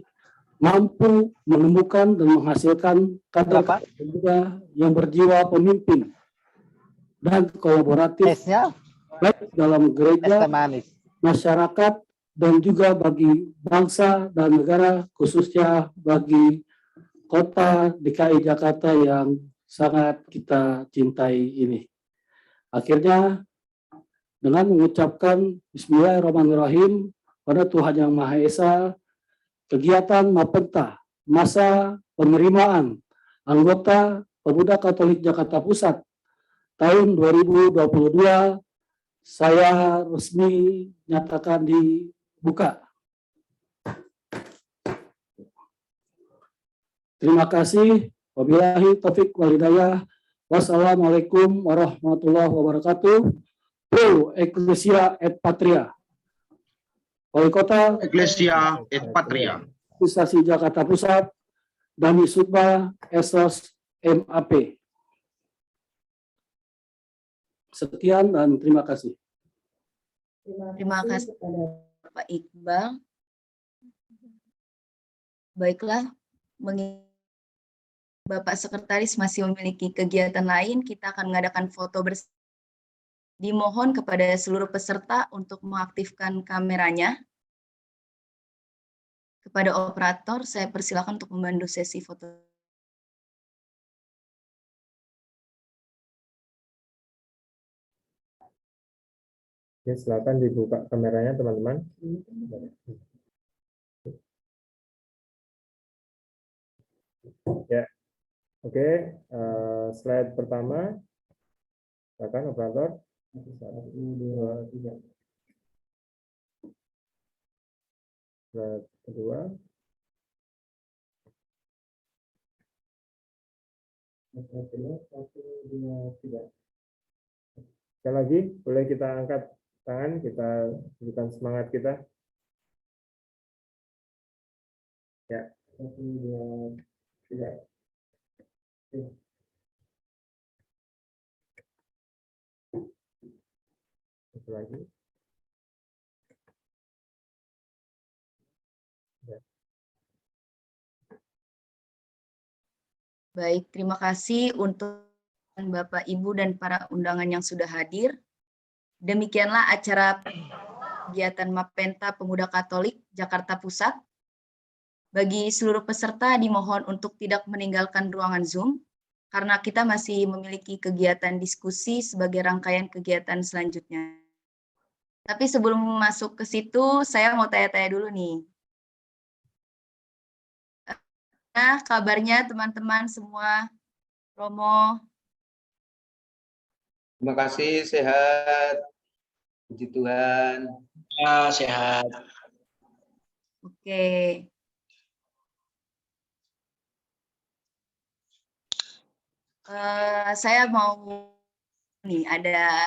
mampu menemukan dan menghasilkan kader pemuda yang berjiwa pemimpin dan kolaboratif baik dalam gereja, masyarakat, dan juga bagi bangsa dan negara, khususnya bagi kota DKI Jakarta yang sangat kita cintai ini. Akhirnya, dengan mengucapkan Bismillahirrahmanirrahim pada Tuhan Yang Maha Esa, kegiatan Mapenta, masa penerimaan anggota Pemuda Katolik Jakarta Pusat tahun 2022, saya resmi nyatakan buka. Terima kasih. Wabillahi taufik wal hidayah. Wassalamualaikum warahmatullahi wabarakatuh. Pro Ecclesia et Patria. Wali Kota Ecclesia et Patria. Administrasi Jakarta Pusat, Dani Sukma, Esos MAP. Sekian dan terima kasih. Terima kasih Pak Iqbal. Baiklah, Bapak Sekretaris masih memiliki kegiatan lain, kita akan mengadakan foto bersama. Dimohon kepada seluruh peserta untuk mengaktifkan kameranya. Kepada operator, saya persilakan untuk memandu sesi foto. Ya, silakan dibuka kameranya, teman-teman. Ya, oke. Slide pertama, silakan operator. 1, 2, 3. Slide kedua. Slide kedua, 1, 2, 3. Sekali lagi, boleh kita angkat tangan, kita berikan semangat kita. Ya, 1, 2, 3. Satu lagi. Ya. Baik, terima kasih untuk Bapak, Ibu, dan para undangan yang sudah hadir. Demikianlah acara kegiatan Mapenta Pemuda Katolik Jakarta Pusat. Bagi seluruh peserta dimohon untuk tidak meninggalkan ruangan Zoom, karena kita masih memiliki kegiatan diskusi sebagai rangkaian kegiatan selanjutnya. Tapi sebelum masuk ke situ, saya mau tanya-tanya dulu nih. Nah, kabarnya teman-teman semua, Romo? Terima kasih, sehat. Puji Tuhan. Ya, sehat. Oke. Saya mau nih ada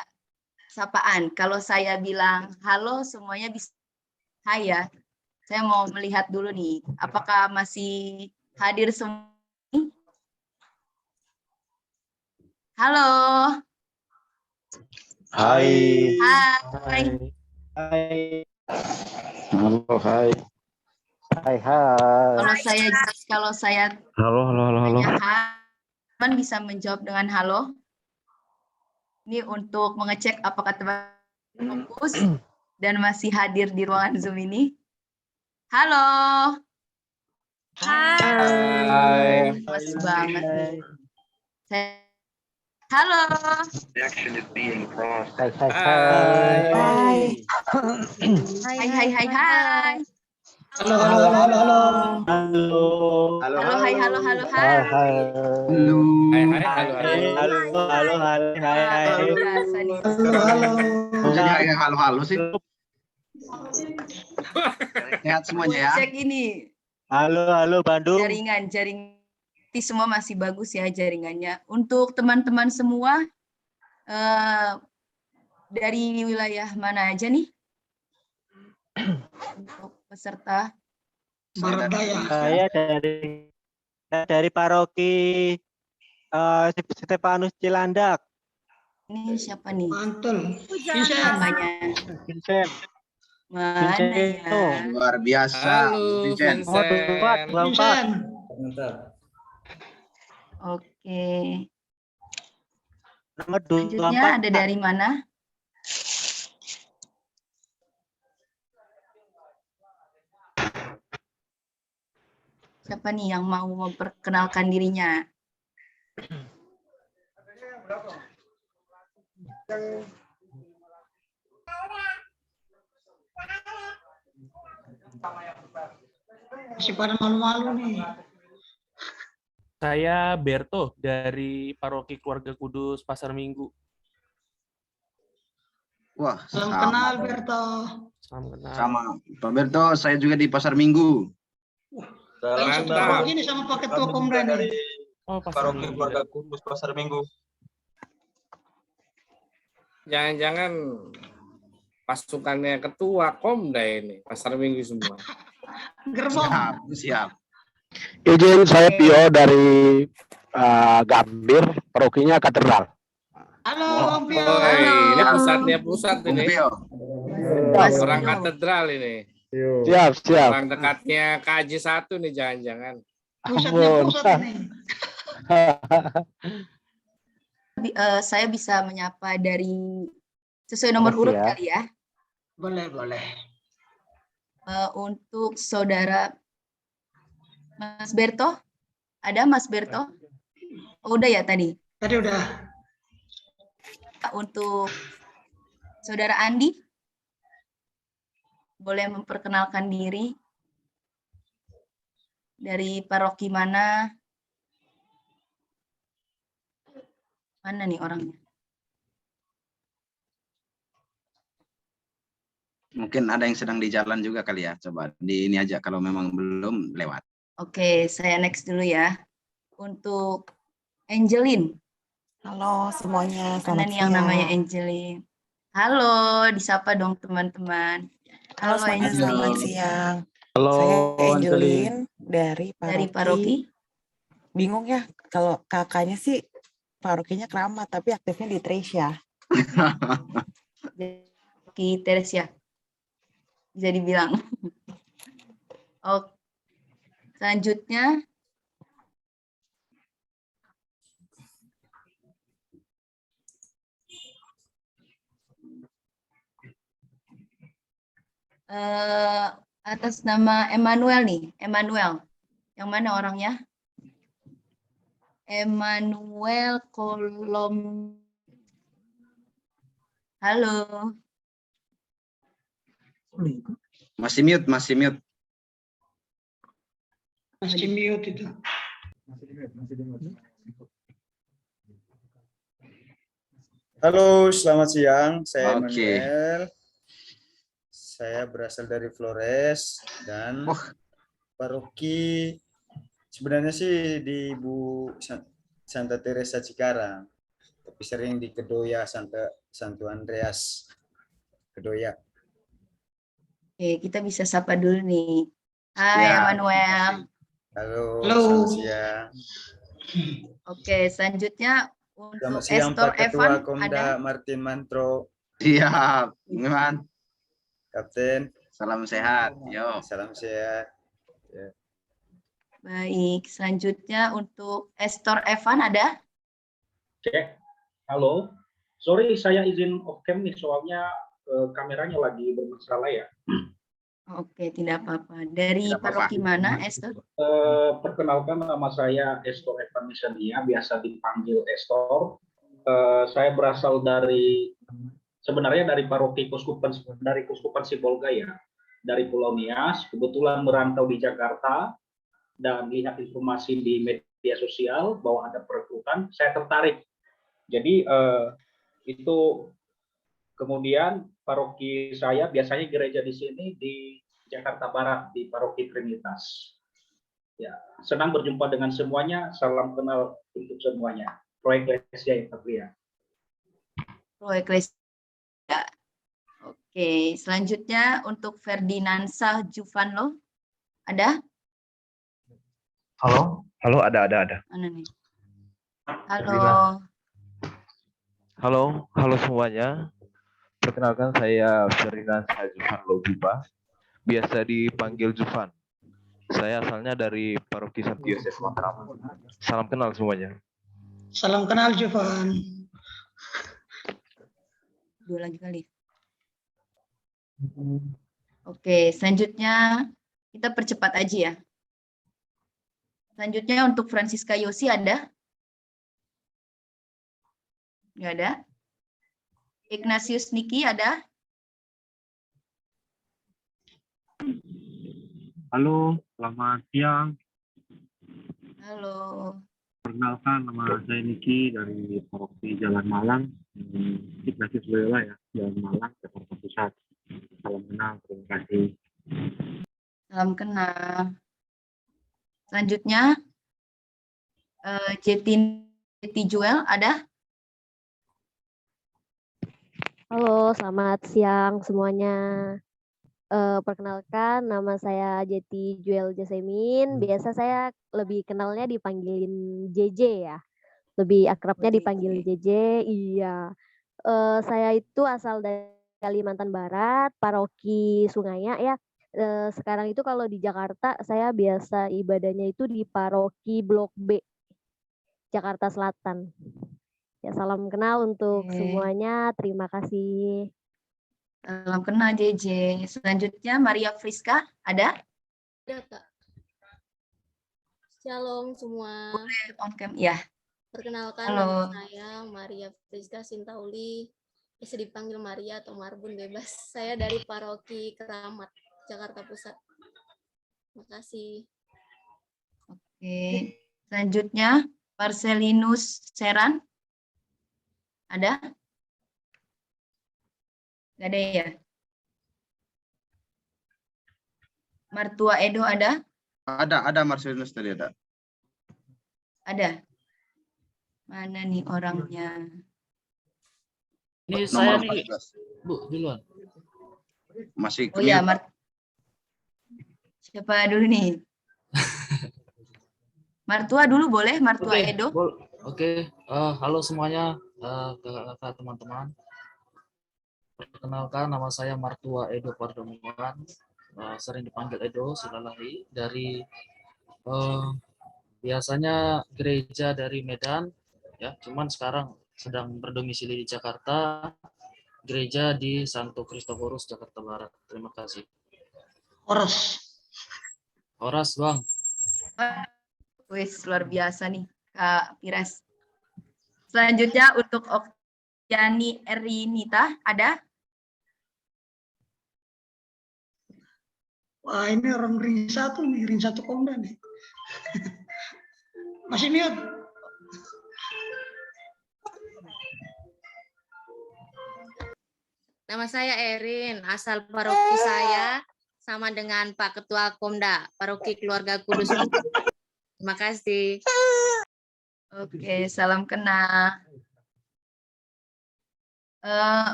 sapaan. Kalau saya bilang halo, semuanya bisa hai ya. Saya mau melihat dulu nih, apakah masih hadir semua? Halo. Hai. Hai. Hai. Halo, hai. Hai, hai. Kalau saya Halo. tanya hai, teman bisa menjawab dengan halo. Ini untuk mengecek apakah teman fokus dan masih hadir di ruangan Zoom ini. Halo. Hai. Pas banget nih. Halo. Hai. Hai. Halo. Hai. Halo sih. Sehat semuanya ya. Cek ini. Halo Bandung. Jaringan semua masih bagus ya jaringannya. Untuk teman-teman semua dari wilayah mana aja nih? Untuk peserta. Saya dari paroki Stefanus Cilandak. Ini siapa nih? Mantul. Namanya. Vincent. Mana ya? Luar biasa. Halo, Vincent. Vincent. Oke. Nomor Selanjutnya 24. ada dari mana? Siapa nih yang mau memperkenalkan dirinya? Masih pada malu-malu nih. Saya Berto dari Paroki Keluarga Kudus Pasar Minggu. Wah, Salam sama. kenal Berto. Sama Pak Berto, saya juga di Pasar Minggu. Kalian satu paroki ini sama Pak Ketua Komda nih. Paroki Keluarga Kudus Pasar Minggu. Jangan-jangan pasukannya ketua Komda ini, Pasar Minggu semua. Gerbong. Siap. Izin saya Pio dari Gambir, parokinya Katedral. Halo Bang Pio. Ini pusat Bung ini. Pio. Orang katedral ini. Siap. Orang dekatnya KJ 1 nih jangan-jangan. Pusatnya pusat ini. Saya bisa menyapa dari sesuai nomor urut kali ya. Boleh. Untuk saudara Mas Berto, ada Mas Berto? Oh, udah ya tadi. Tadi udah. Untuk saudara Andi, boleh memperkenalkan diri dari paroki mana? Mana nih orangnya? Mungkin ada yang sedang di jalan juga kali ya. Coba di ini aja kalau memang belum lewat. Oke, saya next dulu ya. Untuk Angelin. Halo semuanya, Mana selamat nih yang namanya Angelin? Halo, disapa dong teman-teman. Halo semuanya, Angelin. selamat siang. Halo, Saya Angelin. Angelin dari Dari paroki? Bingung ya, kalau kakaknya sih parokinya Keramat, tapi aktifnya di Tresia. Ki Teresia. Bisa dibilang. Oke. Selanjutnya atas nama Emmanuel nih, Emmanuel. Yang mana orangnya? Emmanuel Kolom. Halo. Masih mute. Masih mute itu. Halo, selamat siang. Saya Oke. Emmanuel. Saya berasal dari Flores dan paroki sebenarnya sih di Santa Teresa Cikarang, tapi sering di Kedoya Santo Andreas Kedoya. Oke, kita bisa sapa dulu nih. Hai Ya, Emmanuel. Halo, Halo. selamat siang. Oke, selanjutnya untuk Selamat siang Estor Pak Ketua Evan Komda ada. Martin Mantro, Siap. Gimana? Kapten. Salam sehat. Yo. Salam sehat. Ya. Baik, selanjutnya untuk Estor Evan ada. Cek, halo. Sorry, saya izin off cam nih, soalnya kameranya lagi bermasalah ya. Oke, tidak apa-apa. Dari Tidak apa-apa. paroki mana, Estor? Perkenalkan, nama saya Estor Evan Misania, biasa dipanggil Estor. Saya berasal sebenarnya dari paroki Kuskupan Sibolga ya, dari Pulau Nias. Kebetulan merantau di Jakarta dan lihat informasi di media sosial bahwa ada perekrutan, saya tertarik. Jadi itu kemudian paroki saya biasanya gereja di sini di Jakarta Barat di paroki Trinitas. Ya, senang berjumpa dengan semuanya. Salam kenal untuk semuanya. Proyek Eklesia Italia. Proyek Eklesia. Oke, selanjutnya untuk Ferdinansa Juvanlo ada? Halo, ada. Mana nih? Halo. Halo semuanya. Perkenalkan saya Ferdinand Jufan Logiba, biasa dipanggil Jufan. Saya asalnya dari Paroki Santi Yosef Matraman. Salam kenal semuanya. Salam kenal Jovan. Dua lagi kali. Oke, selanjutnya kita percepat aja ya. Selanjutnya untuk Francisca Yosi ada? Nggak ada. Ignatius Niki ada? Halo, selamat siang. Halo. Perkenalkan, nama saya Niki dari Paroki Jalan Malang, Ignatius Loyola ya, Jalan Malang, Jakarta Pusat. Salam kenal, terima kasih. Salam kenal. Selanjutnya, Jeti Juel ada? Halo, selamat siang semuanya. Perkenalkan, nama saya Jeti Juel Jasemin. Biasa saya lebih kenalnya dipanggilin JJ ya. Lebih akrabnya dipanggil JJ. Iya. Saya itu asal dari Kalimantan Barat, Paroki Sungaya ya. Sekarang itu kalau di Jakarta, saya biasa ibadahnya itu di Paroki Blok B, Jakarta Selatan. Ya, salam kenal untuk semuanya. Terima kasih. Salam kenal JJ. Selanjutnya Maria Friska ada? Ada, Kak. Shalom semua. Boleh on cam ya. Perkenalkan, Halo. nama saya Maria Friska Sintauli. Bisa dipanggil Maria atau Marbun bebas. Saya dari Paroki Keramat, Jakarta Pusat. Terima kasih. Oke. Selanjutnya Marcelinus Seran ada? Gak ada ya? Martua Edo ada? Ada Marcelinus tadi ada. Ada. Mana nih orangnya? Ini Nomor saya nih, 14. Bu, duluan. Masih Oh ya, mute. Siapa dulu nih? Martua dulu boleh, Martua Oke, Edo. Oke, halo semuanya, kakak-kakak, teman-teman. Perkenalkan, nama saya Martua Edo Pardomuan, sering dipanggil Edo, Silalahi, dari biasanya gereja dari Medan, ya, cuman sekarang sedang berdomisili di Jakarta, gereja di Santo Kristoforus, Jakarta Barat. Terima kasih. Horas, Bang. Wis, luar biasa nih, Kak Pires. Selanjutnya untuk Oktiani Erinita ada? Wah, ini orang ring 1 nih, ring 1 Komda nih. Masih mute. Nama saya Erin, asal paroki saya sama dengan Pak Ketua Komda, Paroki Keluarga Kudus. Terima kasih. Oke, salam kenal.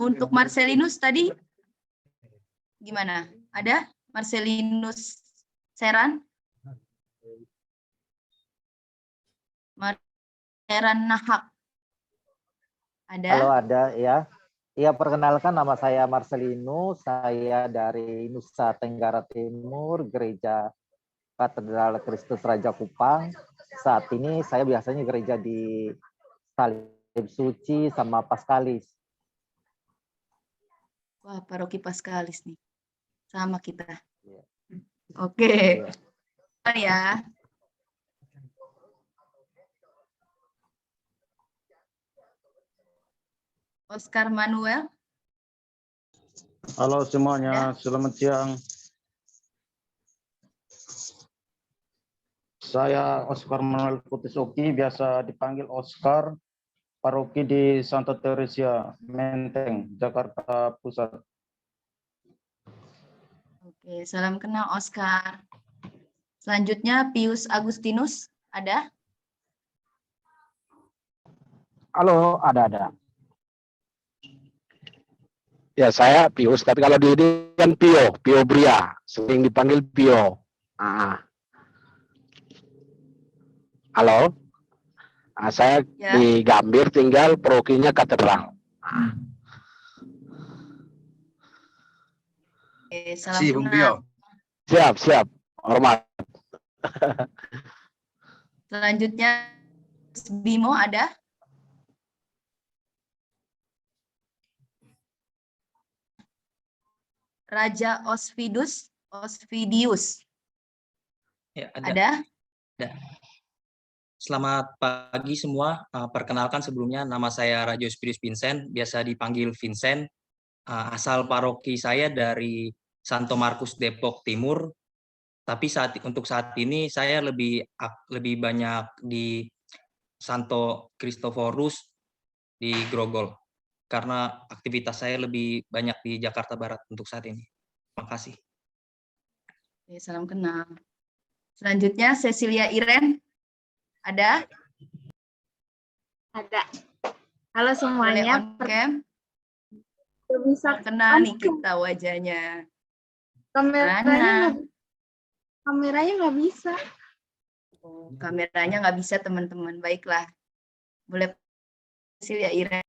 Untuk Marcelinus tadi gimana? Ada Marcelinus Seran? Seran Nahak. Ada? Halo, ada ya. Ya, perkenalkan nama saya Marcelino, saya dari Nusa Tenggara Timur, Gereja Katedral Kristus Raja Kupang. Saat ini saya biasanya gereja di Salib Suci sama Paskalis. Wah, Paroki Paskalis nih. Sama kita. Oke. Ya. Oscar Manuel. Halo semuanya, selamat siang. Saya Oscar Manuel Putisoki, biasa dipanggil Oscar, paroki di Santa Teresia, Menteng, Jakarta Pusat. Oke, salam kenal Oscar. Selanjutnya Pius Agustinus, ada? Halo, ada. Ya, saya Pius, tapi kalau di ini kan Pio Bria, sering dipanggil Pio. Halo, saya Ya. di Gambir, tinggal parokinya Katedral. Oke, salam Si Bung kenal. Pio. Siap, hormat. Selanjutnya Bimo ada? Raja Osvidius. Ya, Ada? Selamat pagi semua. Perkenalkan sebelumnya, nama saya Raja Osvidius Vincent, biasa dipanggil Vincent. Asal paroki saya dari Santo Markus Depok Timur. Tapi untuk saat ini saya lebih banyak di Santo Kristoforus di Grogol. Karena aktivitas saya lebih banyak di Jakarta Barat untuk saat ini. Makasih. Oke, salam kenal. Selanjutnya Cecilia Iren. Ada? Ada. Halo semuanya. Boleh on cam? Bisa kenal nih kita wajahnya. Kameranya nggak bisa. Oh, kameranya nggak bisa teman-teman. Baiklah. Boleh Cecilia Iren.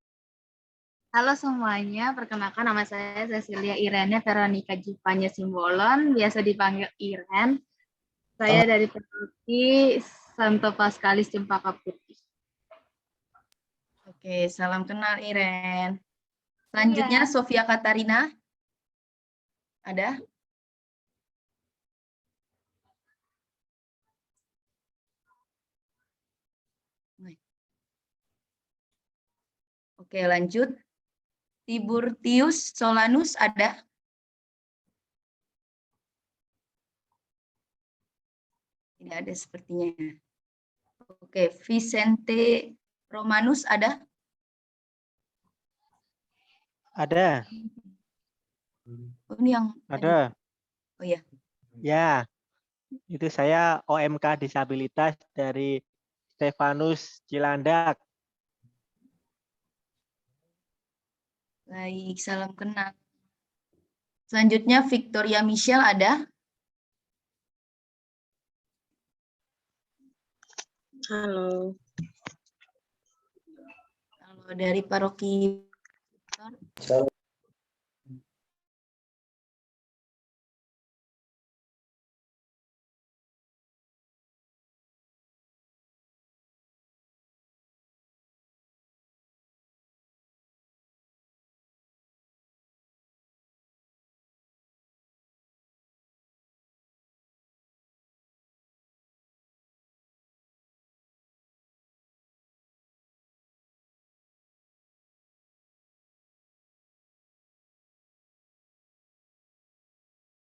Halo semuanya, perkenalkan nama saya Cecilia Irene Veronica Jupanya Simbolon, biasa dipanggil Iren. Saya dari Paroki Santo Paskalis Cempaka Putih. Oke, salam kenal Iren. Selanjutnya Sofia Katarina. Ada? Oke, lanjut. Tiburtius Solanus ada? Tidak ada sepertinya. Oke, Vicente Romanus ada? Ada. Oh, ini yang Ada. Oh ya. Ya, itu saya OMK Disabilitas dari Stefanus Cilandak. Baik, salam kenal. Selanjutnya Victoria Michelle ada? Halo. Kalau dari Paroki